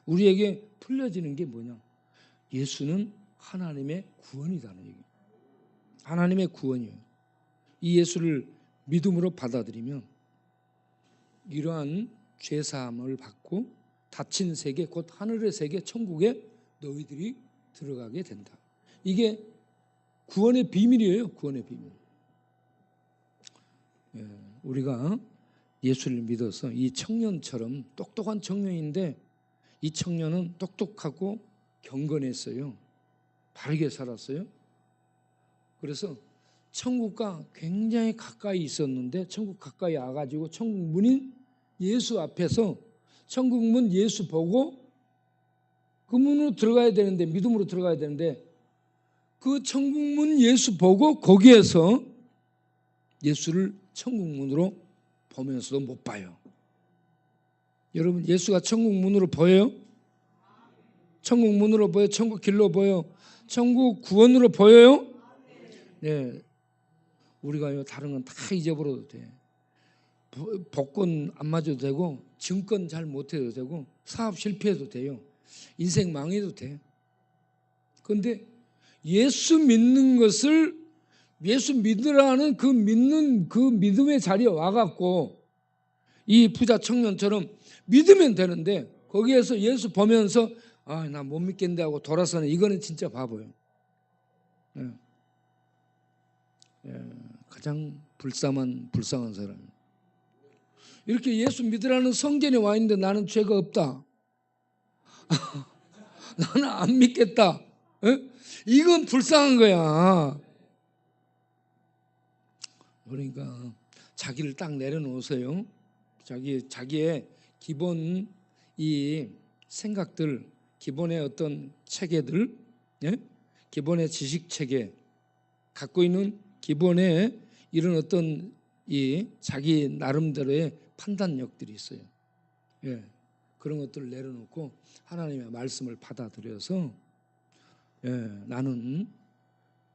우리에게 풀려지는 게 뭐냐? 예수는 하나님의 구원이라는 얘기예요. 하나님의 구원이에요. 이 예수를 믿음으로 받아들이면 이러한 죄사함을 받고 닫힌 세계, 곧 하늘의 세계, 천국에 너희들이 들어가게 된다. 이게 구원의 비밀이에요. 구원의 비밀. 우리가 예수를 믿어서 이 청년처럼 똑똑한 청년인데 이 청년은 똑똑하고 경건했어요. 바르게 살았어요. 그래서 천국과 굉장히 가까이 있었는데 천국 가까이 와가지고 천국 문인 예수 앞에서 천국 문 예수 보고 그 문으로 들어가야 되는데 믿음으로 들어가야 되는데 그 천국 문 예수 보고 거기에서 예수를 천국 문으로 보면서도 못 봐요. 여러분 예수가 천국 문으로 보여요? 천국 문으로 보여요? 천국 길로 보여요? 천국 구원으로 보여요? 네, 우리가요 다른 건 다 잊어버려도 돼. 복권 안 맞아도 되고 증권 잘 못해도 되고 사업 실패해도 돼요. 인생 망해도 돼. 그런데 예수 믿는 것을 예수 믿으라는 그 믿는 그 믿음의 자리에 와갖고 이 부자 청년처럼 믿으면 되는데 거기에서 예수 보면서 나 못 믿겠는데 하고 돌아서는 이거는 진짜 바보예요. 가장 불쌍한 사람. 이렇게 예수 믿으라는 성전에 와 있는데 나는 죄가 없다. 나는 안 믿겠다. 이건 불쌍한 거야. 그러니까 자기를 딱 내려놓으세요. 자기의 기본 이 생각들, 기본의 어떤 체계들, 예? 기본의 지식 체계, 갖고 있는 기본의 이런 어떤 이 자기 나름대로의 판단력들이 있어요. 예, 그런 것들을 내려놓고 하나님의 말씀을 받아들여서 나는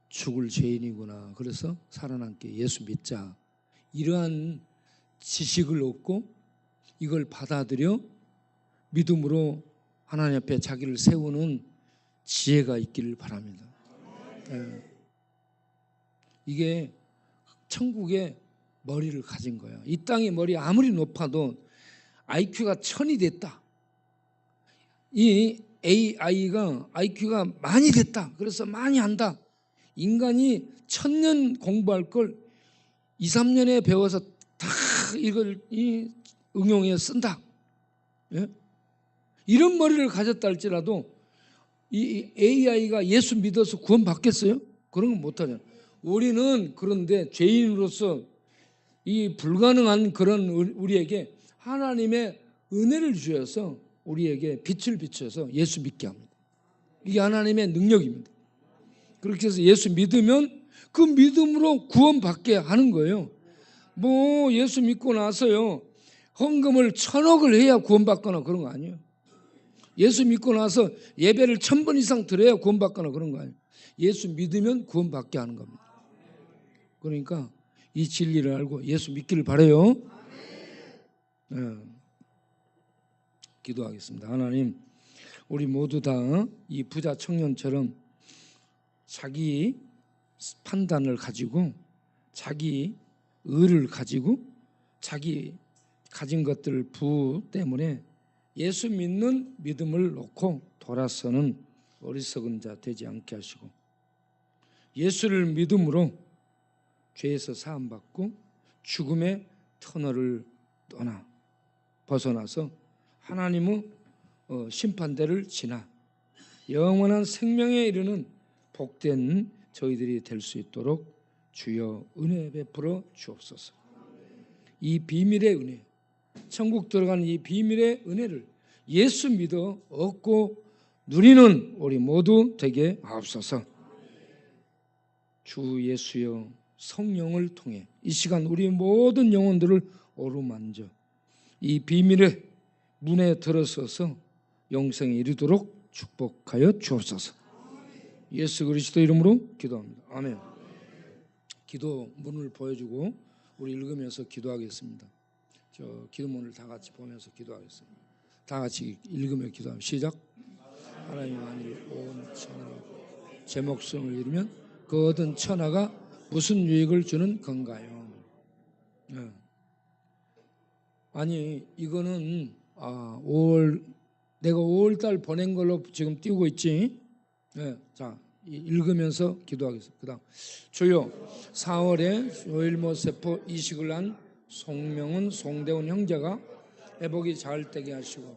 죽을 죄인이구나. 그래서 살아남게 예수 믿자. 이러한 지식을 얻고 이걸 받아들여 믿음으로 하나님 앞에 자기를 세우는 지혜가 있기를 바랍니다. 이게 천국의 머리를 가진 거예요. 이 땅의 머리 아무리 높아도 IQ가 1000이 됐다. 이 AI가 IQ가 많이 됐다. 그래서 많이 한다. 인간이 1000년 공부할 걸 2, 3년에 배워서 다 이걸 응용해 쓴다. 예? 이런 머리를 가졌다 할지라도 이 AI가 예수 믿어서 구원 받겠어요? 그런 건 못하잖아요. 우리는 그런데 죄인으로서 이 불가능한 그런 우리에게 하나님의 은혜를 주셔서 우리에게 빛을 비춰서 예수 믿게 합니다. 이게 하나님의 능력입니다. 그렇게 해서 예수 믿으면 그 믿음으로 구원받게 하는 거예요. 뭐 예수 믿고 나서요 헌금을 1000억을 해야 구원받거나 그런 거 아니에요. 예수 믿고 나서 예배를 1000번 이상 드려야 구원받거나 그런 거 아니에요. 예수 믿으면 구원받게 하는 겁니다. 그러니까 이 진리를 알고 예수 믿기를 바라요. 기도하겠습니다. 하나님, 우리 모두 다 이 부자 청년처럼 자기 판단을 가지고 자기 의를 가지고 자기 가진 것들 부 때문에 예수 믿는 믿음을 놓고 돌아서는 어리석은 자 되지 않게 하시고 예수를 믿음으로 죄에서 사함받고 죽음의 터널을 벗어나서 하나님의 심판대를 지나 영원한 생명에 이르는 복된 저희들이 될 수 있도록 주여 은혜 베풀어 주옵소서. 이 비밀의 은혜, 천국 들어가는 이 비밀의 은혜를 예수 믿어 얻고 누리는 우리 모두 되게 하옵소서. 주 예수여, 성령을 통해 이 시간 우리 모든 영혼들을 어루만져 이 비밀의 문에 들어서서 영생에 이르도록 축복하여 주옵소서. 예수 그리스도 이름으로 기도합니다. 아멘. 기도 문을 보여주고 우리 읽으면서 기도하겠습니다. 저 기도문을 다 같이 보면서 기도하겠습니다. 다 같이 읽으며 기도합니다. 시작. 하나님 만일 온 천하 제 목숨을 잃으면 그 얻은 천하가 무슨 유익을 주는 건가요? 아니 이거는 내가 5월달 보낸 걸로 지금 띄우고 있지. 자 읽으면서 기도하겠습니다. 그다음 주여 4월에 조일모세포 이식을 한 송명은 송대훈 형제가 회복이 잘 되게 하시고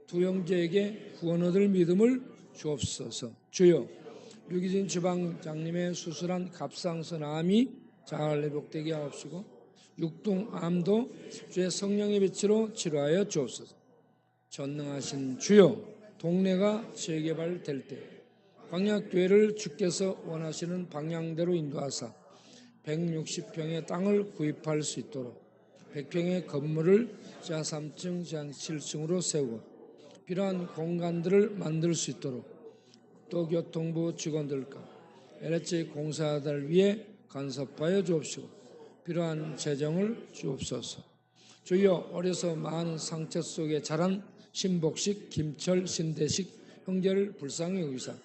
두 형제에게 구원 얻을 믿음을 주옵소서. 주여 유기진 주방장님의 수술한 갑상선 암이 잘 회복되게 하옵시고 육둥암도 주의 성령의 빛으로 치료하여 주옵소서. 전능하신 주여 동네가 재개발될 때 광약교회를 주께서 원하시는 방향대로 인도하사 160평의 땅을 구입할 수 있도록 100평의 건물을 지하 3층, 지하 7층으로 세우고 필요한 공간들을 만들 수 있도록 또 교통부 직원들과 LH 공사들 위해 간섭하여 주옵시고 필요한 재정을 주옵소서. 주여 어려서 많은 상처 속에 자란 신복식, 김철, 신대식 형제를 불쌍히 여기사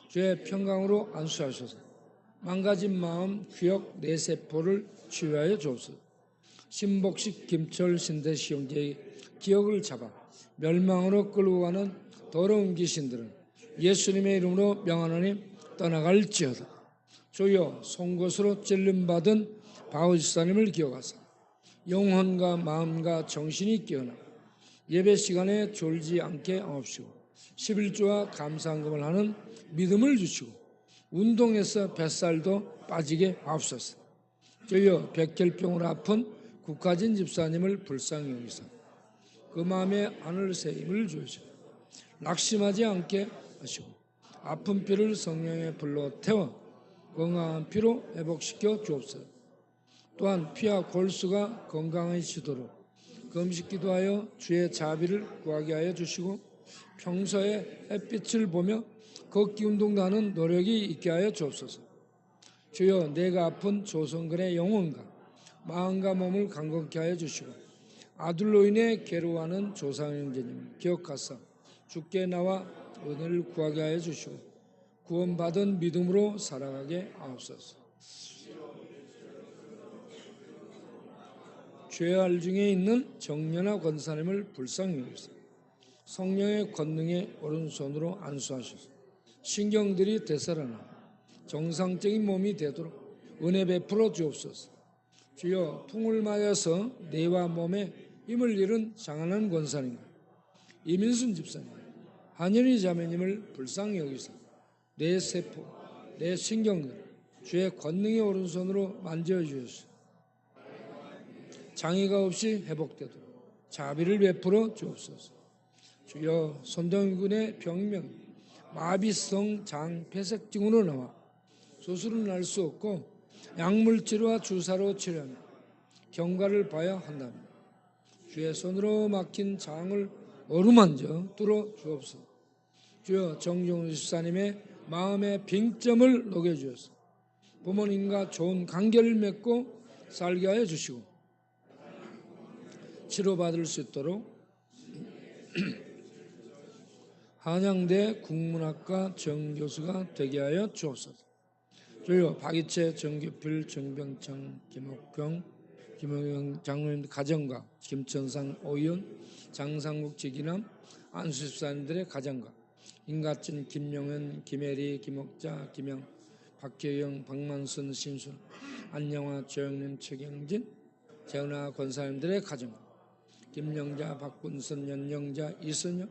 주의 평강으로 안수하소서. 망가진 마음, 기억, 뇌세포를 치유하여 주옵소서. 신복식, 김철, 신대식 형제의 기억을 잡아 멸망으로 끌고 가는 더러운 귀신들은 예수님의 이름으로 명하노니 떠나갈지어다. 주여 송곳으로 찔림받은 바오지사님을 기억하사 영혼과 마음과 정신이 깨어나 예배 시간에 졸지 않게 하옵시고 11조와 감사헌금을 하는 믿음을 주시고 운동에서 뱃살도 빠지게 하옵소서. 주여 백혈병으로 아픈 국가진 집사님을 불쌍히 여기사 그 마음에 하늘 새 힘을 주시고 낙심하지 않게 하시고 아픈 피를 성령의 불로 태워 건강한 피로 회복시켜 주옵소서. 또한 피와 골수가 건강해지도록 금식 기도하여 주의 자비를 구하게 하여 주시고 평소에 햇빛을 보며 걷기 운동도 하는 노력이 있게 하여 주옵소서. 주여, 내가 아픈 조선근의 영혼과 마음과 몸을 강건케 하여 주시고 아들로 인해 괴로워하는 조상 형제님을 기억하사 주께 나와 은혜를 구하게 하여 주시고 구원받은 믿음으로 살아가게 하옵소서. 죄알 중에 있는 정연하 권사님을 불쌍히 여기소서. 성령의 권능에 오른손으로 안수하셔서 신경들이 되살아나 정상적인 몸이 되도록 은혜 베풀어 주옵소서. 주여, 풍을 맞아서 뇌와 몸에 힘을 잃은 장하는 권사님과 이민순 집사님, 한현희 자매님을 불쌍히 여기서 내 세포, 내 신경들 주의 권능의 오른손으로 만져주셔서 장애가 없이 회복되도록 자비를 베풀어 주옵소서. 주여, 손동희 병명 마비성 장폐색증으로 나와 수술은 할 수 없고 약물치료와 주사로 치료하며 경과를 봐야 한다면 주의 손으로 막힌 장을 어루만져 뚫어 주옵소서. 주여, 정종훈 집사님의 마음의 빙점을 녹여주셔서 부모님과 좋은 관계를 맺고 살게 하여 주시고 치료받을 수 있도록 한양대 국문학과 정교수가 되게 하여 주옵소서. 주여, 박이채, 정규필, 정병창, 김옥경, 김영영 장로님 가정과 김천상 오의원, 장상국 지기남, 안수집사님들의 가정과 임가진, 김용현, 김혜리, 김옥자, 김영, 박효영, 박만순, 신순, 안영화, 조영림, 최경진, 재은아 권사님들의 가정과 김영자, 박군선, 연영자, 이선영,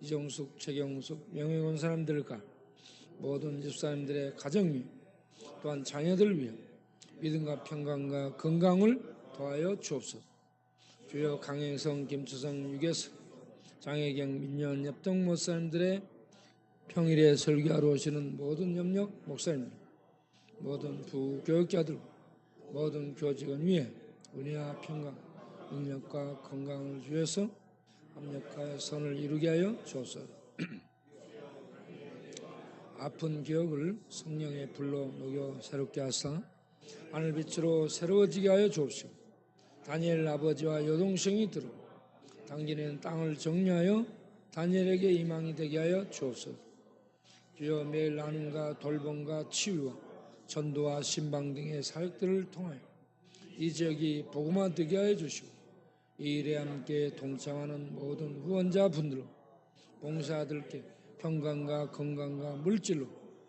이종숙, 최경숙, 명예권 사람들과 모든 집사님들의 가정 위에 또한 자녀들 위해 믿음과 평강과 건강을 더하여 주옵소서. 주여, 강행성, 김추성, 유계석, 장혜경, 민현, 협동 목사님들의 평일에 설교하러 오시는 모든 협력 목사님들, 모든 부교육자들, 모든 교직원 위에 은혜와 평강, 능력과 건강을 주셔서 합력하여 선을 이루게 하여 주옵소서. 아픈 기억을 성령의 불로 녹여 새롭게 하사 하늘빛으로 새로워지게 하여 주옵시고 다니엘 아버지와 여동생이 들어 당기는 땅을 정리하여 다니엘에게 희망이 되게 하여 주옵소서. 주여, 매일 나눔과 돌봄과 치유와 전도와 신방 등의 사역들을 통하여 이 지역이 복음화되게 하여 주시고 이 일에 함께 동참하는 모든 후원자분들로 봉사자들께 평강과 건강과 물질로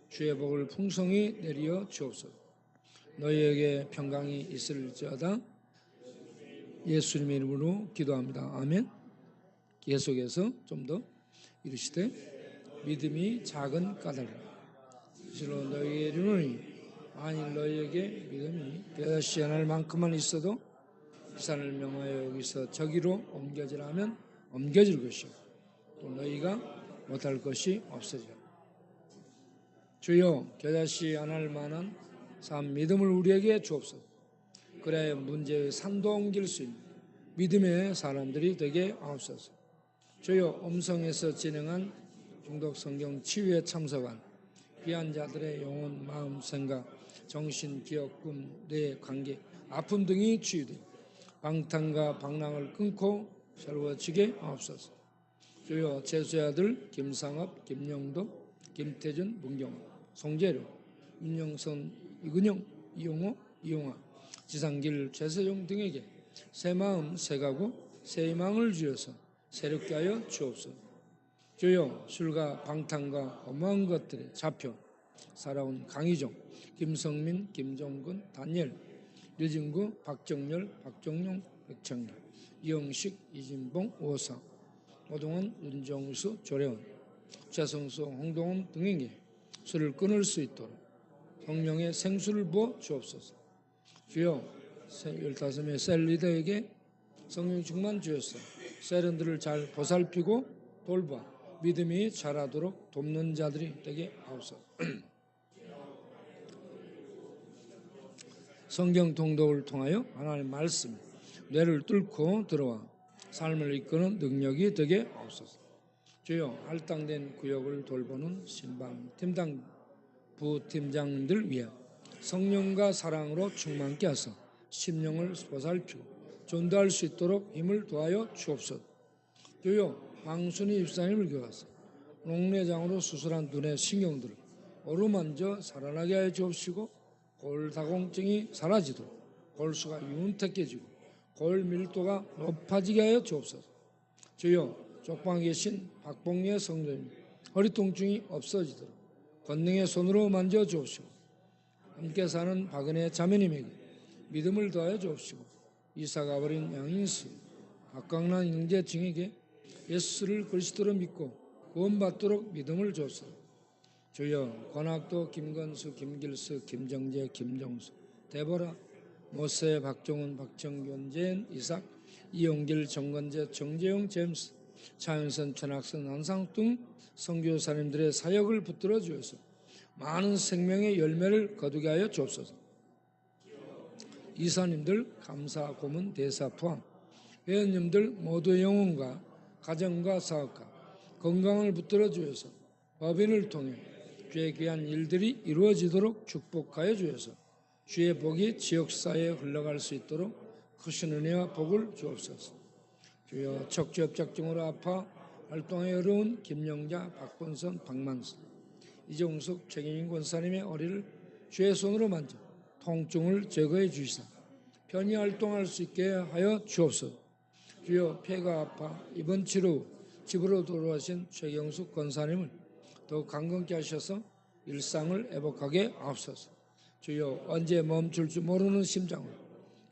주의 복을 풍성히 내리어 주옵소서. 너희에게 평강이 있을지어다. 예수님의 이름으로 기도합니다. 아멘. 계속해서 좀 더 이르시되 믿음이 작은 까닭이라 실로 너희에게 이르노니 만일 너희에게 믿음이 벼시 하나 만큼만 있어도 이 산을 명하여 여기서 저기로 옮겨지라 하면 옮겨질 것이요 또 너희가 못할 것이 없어지라. 주여, 겨자씨 안 할 만한 삶 믿음을 우리에게 주옵소서. 그래야 문제의 산도 옮길 수 있는 믿음의 사람들이 되게 하옵소서. 주여, 음성에서 진행한 중독 성경 치유에 참석한 귀한 자들의 영혼, 마음, 생각, 정신, 기억, 꿈, 뇌, 관계, 아픔 등이 치유돼 방탕과 방랑을 끊고 새로워지게 하옵소서. 주여, 제수의 아들 김상업, 김영도, 김태준, 문경호, 송재료, 윤영선, 이근영, 이용호, 이용화, 지상길, 최세종 등에게 새 마음, 새 가구, 새 희망을 주셔서 새롭게 하여 주옵소서. 주여, 술과 방탕과 허무한 것들에 잡혀 살아온 강희종, 김성민, 김종근, 다니엘, 류진구, 박정열, 박정용, 백창렬, 이영식, 이진봉, 오상, 오동원, 윤정수, 조래원, 최성수, 홍동원 등에게 술을 끊을 수 있도록 성령의 생수를 부어 주옵소서. 주여, 15의 셀 리더에게 성령 충만 주셔서 세련들을 잘 보살피고 돌봐 믿음이 자라도록 돕는 자들이 되게 하옵소서. 성경 통독을 통하여 하나님의 말씀 뇌를 뚫고 들어와 삶을 이끄는 능력이 되게 하옵소서. 주여 할당된 구역을 돌보는 신방 팀장 부팀장님들 위해 성령과 사랑으로 충만케 하사 심령을 보살피고 전도할 수 있도록 힘을 도하여 주옵소서. 주여 황순희 입사님을 교하사 녹내장으로 수술한 눈의 신경들을 어루만져 살아나게 하여 주옵시고 골다공증이 사라지도록 골수가 윤택해지고 골 밀도가 높아지게 하여 주옵소서. 주여 쪽방에 계신 박봉예 성도님 허리 통증이 없어지도록 권능의 손으로 만져 주옵시고 함께 사는 박은혜 자매님에게 믿음을 더하여 주옵시고 이사가 버린 양인수 박강란 형제 증에게 예수를 그리스도로 믿고 구원받도록 믿음을 주옵소서. 주여 권학도 김건수 김길수 김정재 김정수 대보라 모세 박종훈 박정균 젠 이삭 이용길 정건재 정재용 제임스 차윤선 천학선 한상뚱 선교사님들의 사역을 붙들어 주어서 많은 생명의 열매를 거두게 하여 주옵소서. 이사님들 감사 고문 대사 포함 회원님들 모두의 영혼과 가정과 사업과 건강을 붙들어 주어서 법인을 통해 주의 귀한 일들이 이루어지도록 축복하여 주어서 주의 복이 지역사회에 흘러갈 수 있도록 크신 은혜와 복을 주옵소서. 주여 척추협착증으로 아파 활동에 어려운 김영자, 박본선, 박만선, 이종숙, 최경인 권사님의 허리를 주의 손으로 만져 통증을 제거해 주시사 편히 활동할 수 있게 하여 주옵소서. 주여 폐가 아파 입원 치료 후 집으로 돌아가신 최경숙 권사님을 더욱 강건케 하셔서 일상을 회복하게 하옵소서. 주여 언제 멈출 줄 모르는 심장으로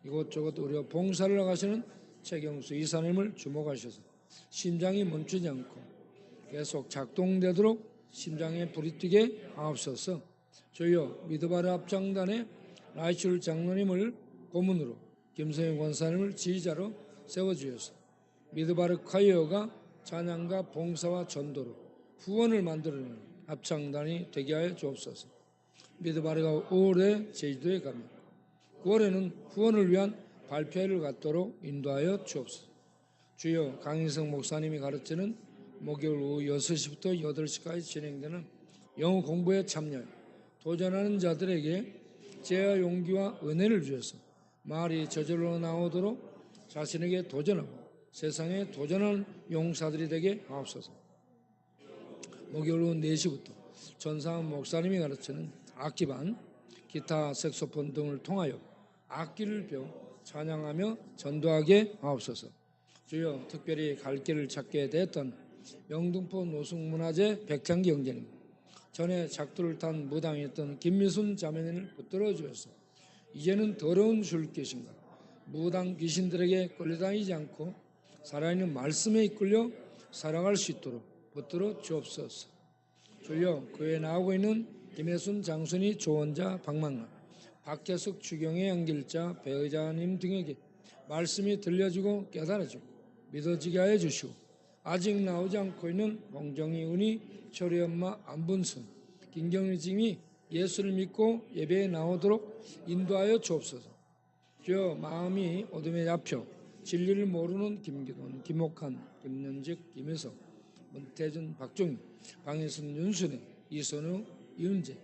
이곳저곳 의료 봉사를 나가시는 최경수 이사님을 주목하셔서 심장이 멈추지 않고 계속 작동되도록 심장에 불이 뛰게 하옵소서. 주여 미드바르 합창단의 라이출 장로님을 고문으로 김성현 권사님을 지휘자로 세워주셔서 미드바르 콰이어가 찬양과 봉사와 전도로 후원을 만들어내는 합창단이 되게 하여 주옵소서. 미드바르가 5월에 제주도에 가며 9월에는 후원을 위한 발표회를 갖도록 인도하여 주옵소서. 주여 강인성 목사님이 가르치는 목요일 오후 6시부터 8시까지 진행되는 영어 공부에 참여해 도전하는 자들에게 지혜와 용기와 은혜를 주셔서 말이 저절로 나오도록 자신에게 도전하고 세상에 도전하는 용사들이 되게 하옵소서. 목요일 오후 4시부터 전상훈 목사님이 가르치는 악기반, 기타, 색소폰 등을 통하여 악기를 배워 찬양하며 전도하게 하옵소서. 주여 특별히 갈 길을 찾게 됐던 영등포 노숙문화재 백창기 형제님, 전에 작두를 탄 무당이었던 김미순 자매님을 붙들어 주셔서 이제는 더러운 줄 귀신과 무당 귀신들에게 끌려다니지 않고 살아있는 말씀에 이끌려 살아갈 수 있도록 붙들어 주옵소서. 주여 교회에 나오고 있는 김혜순, 장순희, 조원자, 박만남, 박재숙, 추경의 연길자, 배의자님 등에게 말씀이 들려주고 깨달아지고 믿어지게 하여 주시고 아직 나오지 않고 있는 홍정희, 은희, 철희 엄마, 안분순, 김경희 증이 예수를 믿고 예배에 나오도록 인도하여 주옵소서. 주여 마음이 어둠에 잡혀 진리를 모르는 김기돈, 김옥한, 김연직, 김혜석, 문태준, 박종희, 방혜순, 윤순혜, 이선우, 이은재,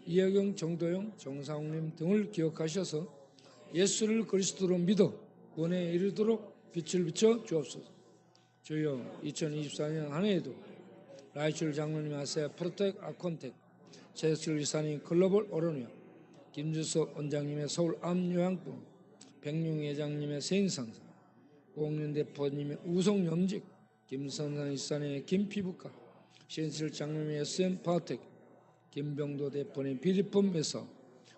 이혜경, 정도영, 정상욱님 등을 기억하셔서 예수를 그리스도로 믿어 구원에 이르도록 빛을 비춰 주옵소서. 주여 2024년 한 해에도 라이출 장로님 하세 프로텍 아콘텍, 제슬 이사님 글로벌 오로니아, 김주석 원장님의 서울 암요양병원, 백룡 회장님의 세인상사, 공윤 대표님의 우성염직, 김선상 이사님의 김피부과, 신실 장로님의 SM 파텍, 김병도 대표님 비리품 매사,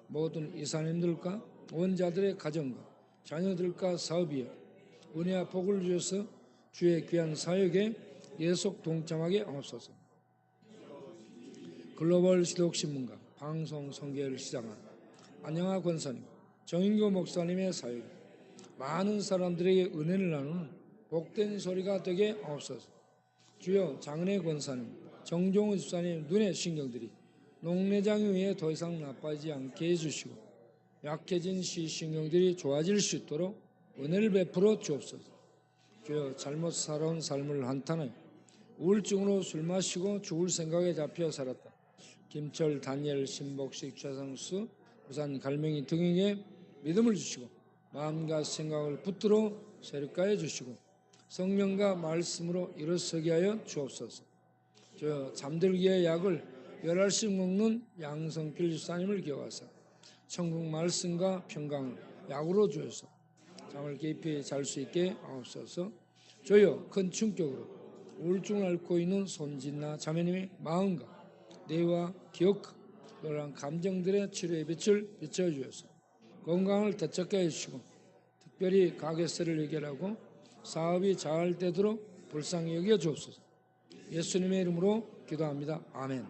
모든 이사님들과 원자들의 가정과 자녀들과 사업이여 은혜와 복을 주셔서 주의 귀한 사역에 예속 동참하게 하옵소서. 글로벌 시독신문과 방송 선교회를 시작한 안영하 권사님, 정인교 목사님의 사역, 많은 사람들에게 은혜를 나누는 복된 소리가 되게 하옵소서. 주여 장은혜 권사님, 정종호 집사님 눈의 신경들이 녹내장 위에 더 이상 나빠지지 않게 해주시고 약해진 시신경들이 좋아질 수 있도록 은혜를 베풀어 주옵소서. 주여 잘못 살아온 삶을 한탄하여 우울증으로 술 마시고 죽을 생각에 잡혀 살았다 김철, 다니엘, 신복식, 최상수, 부산 갈명이 등에게 믿음을 주시고 마음과 생각을 붙들어 세력가해 주시고 성령과 말씀으로 일어서게 하여 주옵소서. 저 잠들기의 약을 11씩 먹는 양성필 집사님을 기억하사 천국 말씀과 평강을 약으로 주셔서 잠을 깊이 잘 수 있게 하옵소서. 주여 큰 충격으로 우울증을 앓고 있는 손진나 자매님의 마음과 뇌와 기억과 노란 감정들의 치료의 빛을 비춰주셔서 건강을 되찾게 해주시고 특별히 가게세를 해결하고 사업이 잘 되도록 불쌍히 여겨 주옵소서. 예수님의 이름으로 기도합니다. 아멘.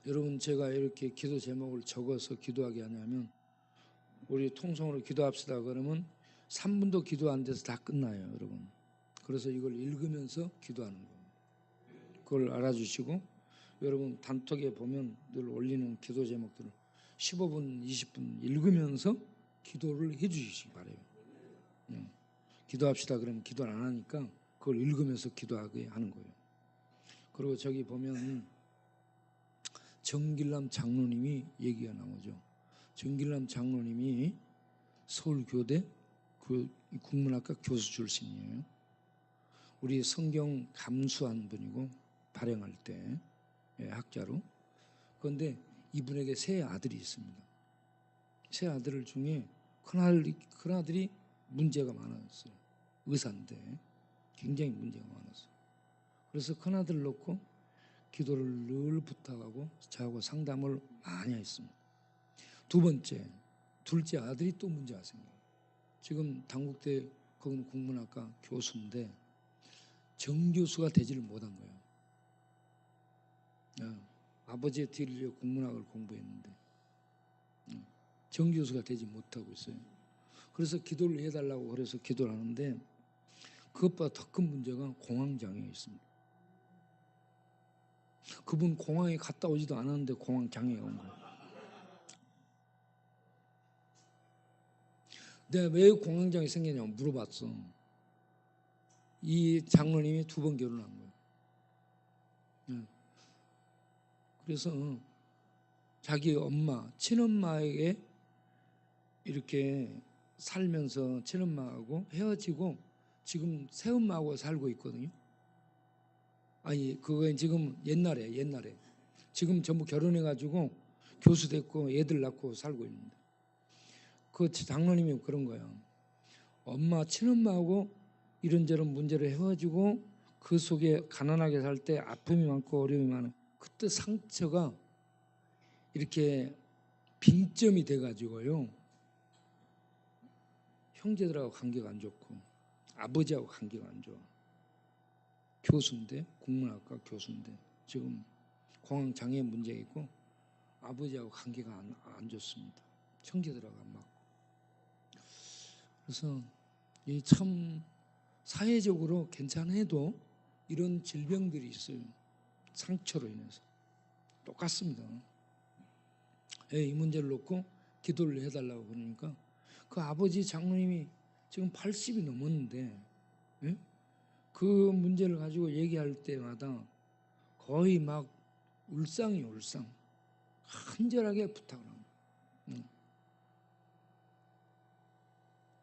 여러분, 제가 이렇게 기도 제목을 적어서 기도하게 하냐면 우리 통성으로 기도합시다 그러면 3분도 기도 안 돼서 다 끝나요, 여러분. 그래서 이걸 읽으면서 기도하는 겁니다. 그걸 알아주시고 여러분 단톡에 보면 늘 올리는 기도 제목들을 15분, 20분 읽으면서 기도를 해주시기 바라요. 기도합시다 그러면 기도를 안 하니까 그걸 읽으면서 기도하게 하는 거예요. 그리고 저기 보면 정길남 장로님이 얘기가 나오죠. 정길남 장로님이 서울교대 국문학과 교수 출신이에요. 우리 성경 감수한 분이고 발행할 때 학자로. 그런데 이분에게 세 아들이 있습니다. 세 아들 중에 큰아들이 문제가 많았어요. 의사인데 굉장히 문제가 많았어요. 그래서 큰아들 놓고 기도를 늘 부탁하고 저하고 상담을 많이 했습니다. 둘째 아들이 또 문제가 생겨요. 지금 당국대 거기는 국문학과 교수인데 정교수가 되지를 못한 거예요. 아버지의 뒤를 이어 국문학을 공부했는데 정교수가 되지 못하고 있어요. 그래서 기도를 해달라고 그래서 기도를 하는데 그것보다 더 큰 문제가 공황장애가 있습니다. 그분 공항에 갔다 오지도 않았는데 공황장애가 온 거예요. 내가 왜 공황장애 생기냐고 물어봤어. 이 장로님이 2번 결혼한 거예요. 그래서 자기 엄마, 친엄마에게 이렇게 살면서 친엄마하고 헤어지고 지금 새엄마하고 살고 있거든요. 아니 그건 지금 옛날에 지금 전부 결혼해가지고 교수 됐고 애들 낳고 살고 있는데 그 장로님이 그런 거예요. 엄마, 친엄마하고 이런저런 문제를 헤어지고 그 속에 가난하게 살 때 아픔이 많고 어려움이 많은 그때 상처가 이렇게 빙점이 돼가지고요. 형제들하고 관계가 안 좋고 아버지하고 관계가 안 좋아. 교수인데 국문학과 교수인데 지금 공황장애 문제가 있고 아버지하고 관계가 안 좋습니다. 형제들하고 안 맞고. 그래서 이 참 사회적으로 괜찮아도 이런 질병들이 있어요. 상처로 인해서. 똑같습니다. 이 문제를 놓고 기도를 해달라고 그러니까 그 아버지 장로님이 지금 80이 넘었는데 그 문제를 가지고 얘기할 때마다 거의 막 울상이에요. 울상. 간절하게 부탁을 합니다.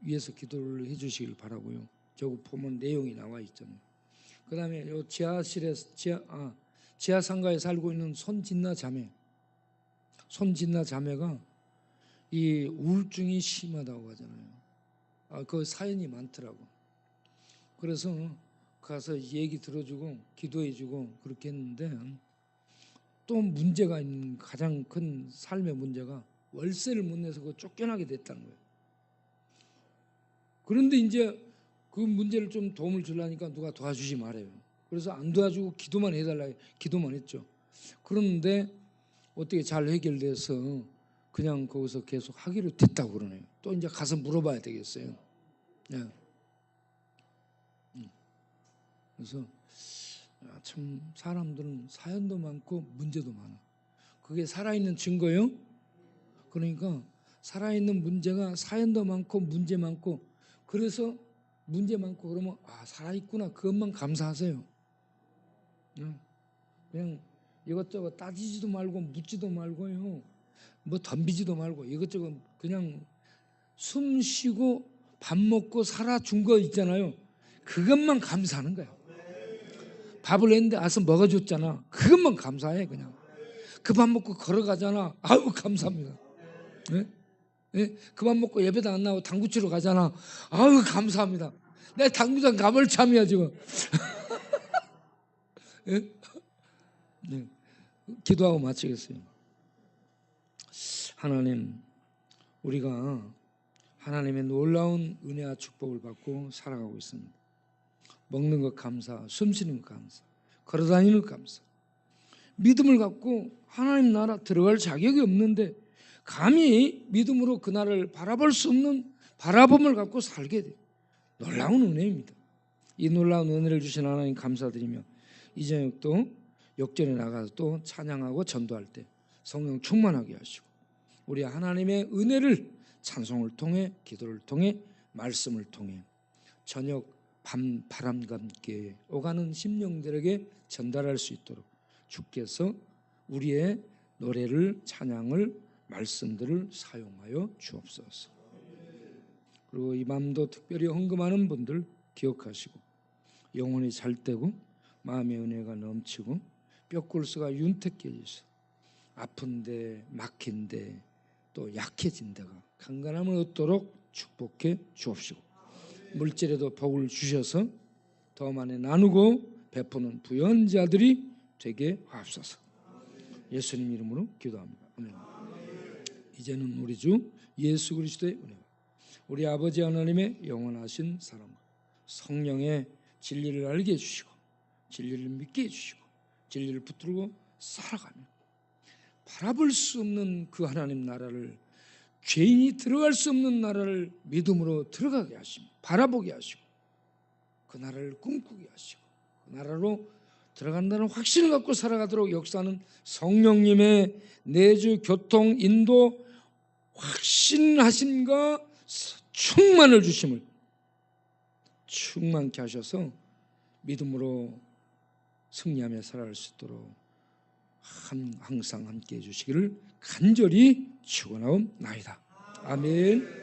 위에서 기도를 해주시길 바라고요. 저거 보면 내용이 나와 있잖아요. 그 다음에 요 지하 상가에 살고 있는 손진나 자매가 이 우울증이 심하다고 하잖아요. 그 사연이 많더라고. 그래서 가서 얘기 들어주고 기도해주고 그렇게 했는데 또 문제가 있는 가장 큰 삶의 문제가 월세를 못 내서 쫓겨나게 됐다는 거예요. 그런데 이제 그 문제를 좀 도움을 주려니까 누가 도와주지 말아요. 그래서 안 도와주고 기도만 해달라 기도만 했죠. 그런데 어떻게 잘 해결돼서 그냥 거기서 계속 하기로 됐다고 그러네요. 또 이제 가서 물어봐야 되겠어요. 네. 그래서 참 사람들은 사연도 많고 문제도 많아. 그게 살아있는 증거예요. 그러니까 살아있는 문제가 사연도 많고 문제 많고, 그래서 문제 많고 그러면 살아있구나, 그것만 감사하세요. 그냥 이것저것 따지지도 말고 묻지도 말고요, 뭐 덤비지도 말고 이것저것 그냥 숨 쉬고 밥 먹고 살아준 거 있잖아요. 그것만 감사하는 거야. 밥을 했는데 와서 먹어줬잖아. 그것만 감사해. 그냥 그 밥 먹고 걸어가잖아. 아유 감사합니다. 네? 네? 그 밥 먹고 예배도 안 나오고 당구 치러 가잖아. 아유 감사합니다. 내 당구장 가물참이야 지금. 네? 네. 기도하고 마치겠어요. 하나님, 우리가 하나님의 놀라운 은혜와 축복을 받고 살아가고 있습니다. 먹는 것 감사, 숨쉬는 것 감사, 걸어다니는 것 감사. 믿음을 갖고 하나님 나라 들어갈 자격이 없는데 감히 믿음으로 그 나라를 바라볼 수 없는 바라봄을 갖고 살게 돼요. 놀라운 은혜입니다. 이 놀라운 은혜를 주신 하나님 감사드리며, 이 저녁도 역전에 나가서 또 찬양하고 전도할 때 성령 충만하게 하시고, 우리 하나님의 은혜를 찬송을 통해, 기도를 통해, 말씀을 통해 저녁 밤 바람과 함께 오가는 심령들에게 전달할 수 있도록 주께서 우리의 노래를, 찬양을, 말씀들을 사용하여 주옵소서. 그리고 이 밤도 특별히 헌금하는 분들 기억하시고, 영혼이 잘되고 마음의 은혜가 넘치고 뼈골수가 윤택해 지서 아픈데 막힌데 또 약해진 데가 강건함을 얻도록 축복해 주옵시고, 물질에도 복을 주셔서 더 많이 나누고 베푸는 부연자들이 되게 하옵소서. 예수님 이름으로 기도합니다. 아멘. 이제는 우리 주 예수 그리스도의 은혜와 우리 아버지 하나님의 영원하신 사랑과 성령의 진리를 알게 해주시고 진리를 믿게 해주시고 진리를 붙들고 살아가며 바라볼 수 없는 그 하나님 나라를, 죄인이 들어갈 수 없는 나라를 믿음으로 들어가게 하시고 바라보게 하시고 그 나라를 꿈꾸게 하시고 그 나라로 들어간다는 확신을 갖고 살아가도록 역사하는 성령님의 내주, 교통, 인도, 확신하심과 충만을 주심을 충만케 하셔서 믿음으로 승리하며 살아갈 수 있도록 항상 함께해 주시기를 간절히 축원하옵나이다. 아멘.